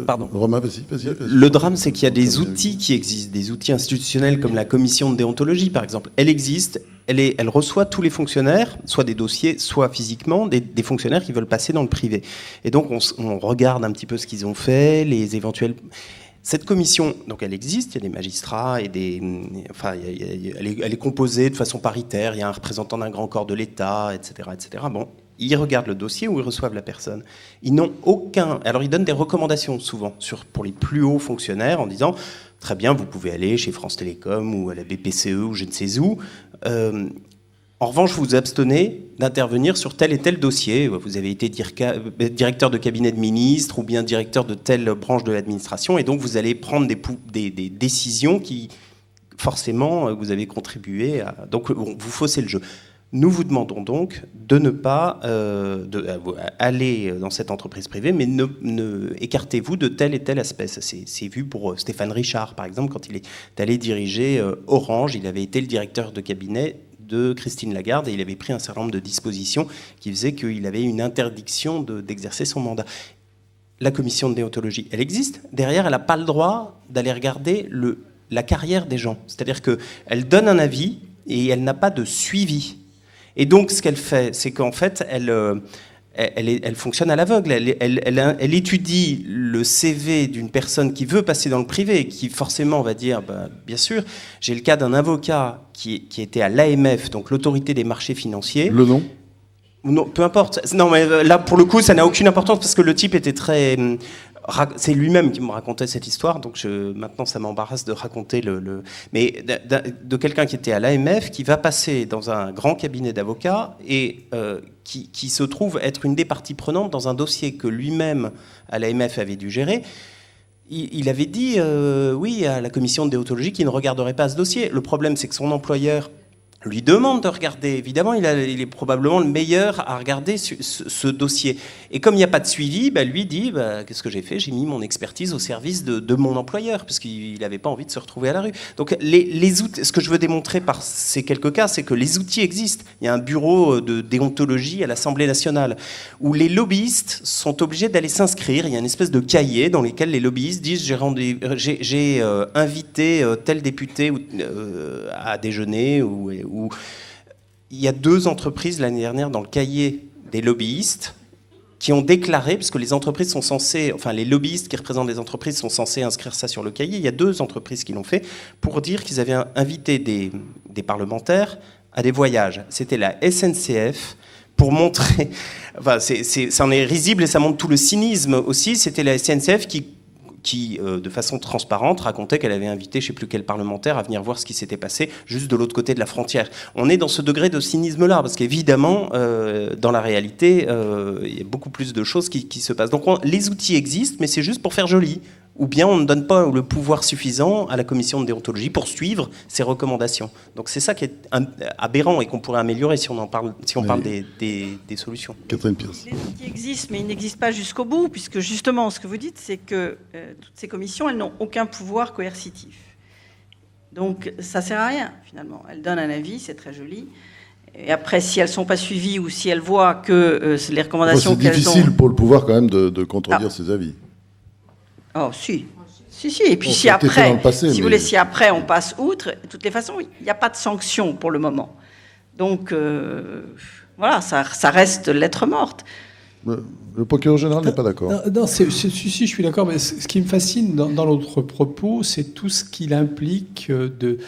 Speaker 2: Pardon.
Speaker 1: Romain, vas-y.
Speaker 2: Le drame, c'est qu'il y a des outils qui existent, des outils institutionnels comme la commission de déontologie, par exemple. Elle existe, elle reçoit tous les fonctionnaires, soit des dossiers, soit physiquement, des fonctionnaires qui veulent passer dans le privé. Et donc, on regarde un petit peu ce qu'ils ont fait, les éventuels... Cette commission, donc elle existe, il y a des magistrats et elle est composée de façon paritaire, il y a un représentant d'un grand corps de l'État, etc., etc. Bon, ils regardent le dossier où ils reçoivent la personne. Ils n'ont aucun... Alors, ils donnent des recommandations, souvent, pour les plus hauts fonctionnaires, en disant, très bien, vous pouvez aller chez France Télécom ou à la BPCE ou je ne sais où. En revanche, vous vous abstenez d'intervenir sur tel et tel dossier. Vous avez été directeur de cabinet de ministre ou bien directeur de telle branche de l'administration, et donc vous allez prendre des décisions qui, forcément, vous avez contribué à... Donc, vous faussez le jeu. Nous vous demandons donc de ne pas aller dans cette entreprise privée, mais écartez-vous de tel et tel aspect. Ça, c'est vu pour Stéphane Richard, par exemple, quand il est allé diriger Orange. Il avait été le directeur de cabinet de Christine Lagarde et il avait pris un certain nombre de dispositions qui faisaient qu'il avait une interdiction d'exercer son mandat. La commission de déontologie, elle existe. Derrière, elle n'a pas le droit d'aller regarder la carrière des gens. C'est-à-dire qu'elle donne un avis et elle n'a pas de suivi. Et donc, ce qu'elle fait, c'est qu'en fait, elle fonctionne à l'aveugle. Elle étudie le CV d'une personne qui veut passer dans le privé, qui forcément va dire, bien sûr, j'ai le cas d'un avocat qui était à l'AMF, donc l'autorité des marchés financiers.
Speaker 1: Le nom ?
Speaker 2: Non, peu importe. Non, mais là, pour le coup, ça n'a aucune importance parce que le type était très... C'est lui-même qui me racontait cette histoire, donc maintenant ça m'embarrasse de raconter mais de quelqu'un qui était à l'AMF, qui va passer dans un grand cabinet d'avocats et qui se trouve être une des parties prenantes dans un dossier que lui-même à l'AMF avait dû gérer. Il avait dit oui à la commission de déontologie qu'il ne regarderait pas ce dossier. Le problème, c'est que son employeur lui demande de regarder. Évidemment, il est probablement le meilleur à regarder ce dossier. Et comme il n'y a pas de suivi, lui dit qu'est-ce que j'ai fait ? J'ai mis mon expertise au service de mon employeur, parce qu'il n'avait pas envie de se retrouver à la rue. Donc, les outils, ce que je veux démontrer par ces quelques cas, c'est que les outils existent. Il y a un bureau de déontologie à l'Assemblée nationale, où les lobbyistes sont obligés d'aller s'inscrire. Il y a une espèce de cahier dans lequel les lobbyistes disent j'ai invité tel député à déjeuner ou il y a 2 entreprises l'année dernière dans le cahier des lobbyistes qui ont déclaré, parce que les entreprises sont censées, enfin les lobbyistes qui représentent les entreprises sont censés inscrire ça sur le cahier. Il y a 2 entreprises qui l'ont fait pour dire qu'ils avaient invité des parlementaires à des voyages. C'était la SNCF pour montrer, enfin ça en est risible et ça montre tout le cynisme aussi. C'était la SNCF qui de façon transparente, racontait qu'elle avait invité je ne sais plus quel parlementaire à venir voir ce qui s'était passé juste de l'autre côté de la frontière. On est dans ce degré de cynisme-là, parce qu'évidemment, dans la réalité, il y a beaucoup plus de choses qui se passent. Donc les outils existent, mais c'est juste pour faire joli. Ou bien on ne donne pas le pouvoir suffisant à la commission de déontologie pour suivre ses recommandations. Donc c'est ça qui est aberrant et qu'on pourrait améliorer si on parle des solutions.
Speaker 1: Catherine Pierce.
Speaker 5: Les outils existent, mais ils n'existent pas jusqu'au bout, puisque justement ce que vous dites, c'est que toutes ces commissions, elles n'ont aucun pouvoir coercitif. Donc ça ne sert à rien, finalement. Elles donnent un avis, c'est très joli. Et après, si elles ne sont pas suivies ou si elles voient que les recommandations
Speaker 1: C'est
Speaker 5: qu'elles ont...
Speaker 1: difficile pour le pouvoir quand même de contredire ses avis.
Speaker 5: Oh, si. Si. Et puis
Speaker 1: Bon,
Speaker 5: si
Speaker 1: ça a été fait
Speaker 5: après,
Speaker 1: dans le passé,
Speaker 5: si vous
Speaker 1: mais-
Speaker 5: voulez, si après on passe outre, de toutes les façons, il n'y a pas de sanction pour le moment. Donc, voilà, ça reste lettre morte.
Speaker 1: Le procureur général n'est pas d'accord.
Speaker 3: Non, si, je suis d'accord, mais ce qui me fascine dans notre propos, c'est tout ce qu'il implique de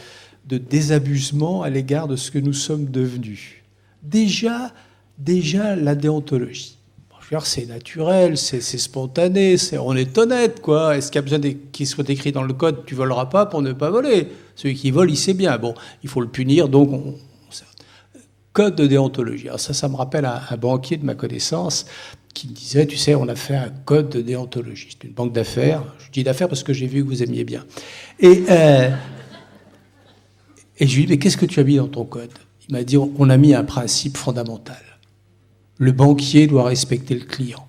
Speaker 3: désabusement à l'égard de ce que nous sommes devenus. Déjà la déontologie. Bon, je veux dire, c'est naturel, c'est spontané, on est honnête, quoi. Est-ce qu'il y a besoin qu'il soit écrit dans le code, tu voleras pas pour ne pas voler? Celui qui vole, il sait bien. Bon, il faut le punir, donc code de déontologie. Alors ça me rappelle un banquier de ma connaissance qui me disait, tu sais, on a fait un code de déontologie. C'est une banque d'affaires. Je dis d'affaires parce que j'ai vu que vous aimiez bien. Et je lui dis, mais qu'est-ce que tu as mis dans ton code? Il m'a dit, on a mis un principe fondamental. Le banquier doit respecter le client.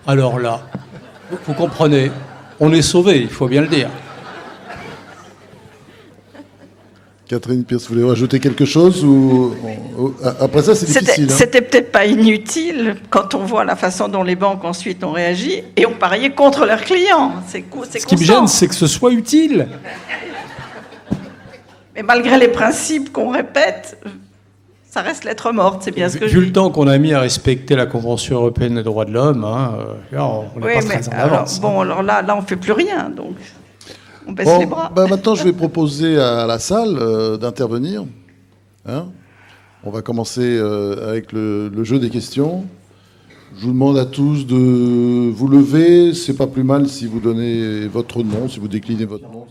Speaker 3: Alors là, vous comprenez, on est sauvés, il faut bien le dire.
Speaker 1: Catherine Pierce, vous voulez rajouter quelque chose ou... Après ça, c'est difficile.
Speaker 5: C'était peut-être pas inutile quand on voit la façon dont les banques ensuite ont réagi et ont parié contre leurs clients.
Speaker 3: Ce qui me gêne, c'est que ce soit utile.
Speaker 5: Mais malgré les principes qu'on répète, ça reste lettre morte, c'est bien ce que je dis.
Speaker 3: Vu le temps qu'on a mis à respecter la Convention européenne des droits de l'homme, on n'est pas très en avance.
Speaker 5: Alors là, on ne fait plus rien, donc on baisse les bras.
Speaker 1: Maintenant, je vais proposer à la salle d'intervenir. Hein, on va commencer avec le jeu des questions. Je vous demande à tous de vous lever. C'est pas plus mal si vous donnez votre nom, si vous déclinez votre nom.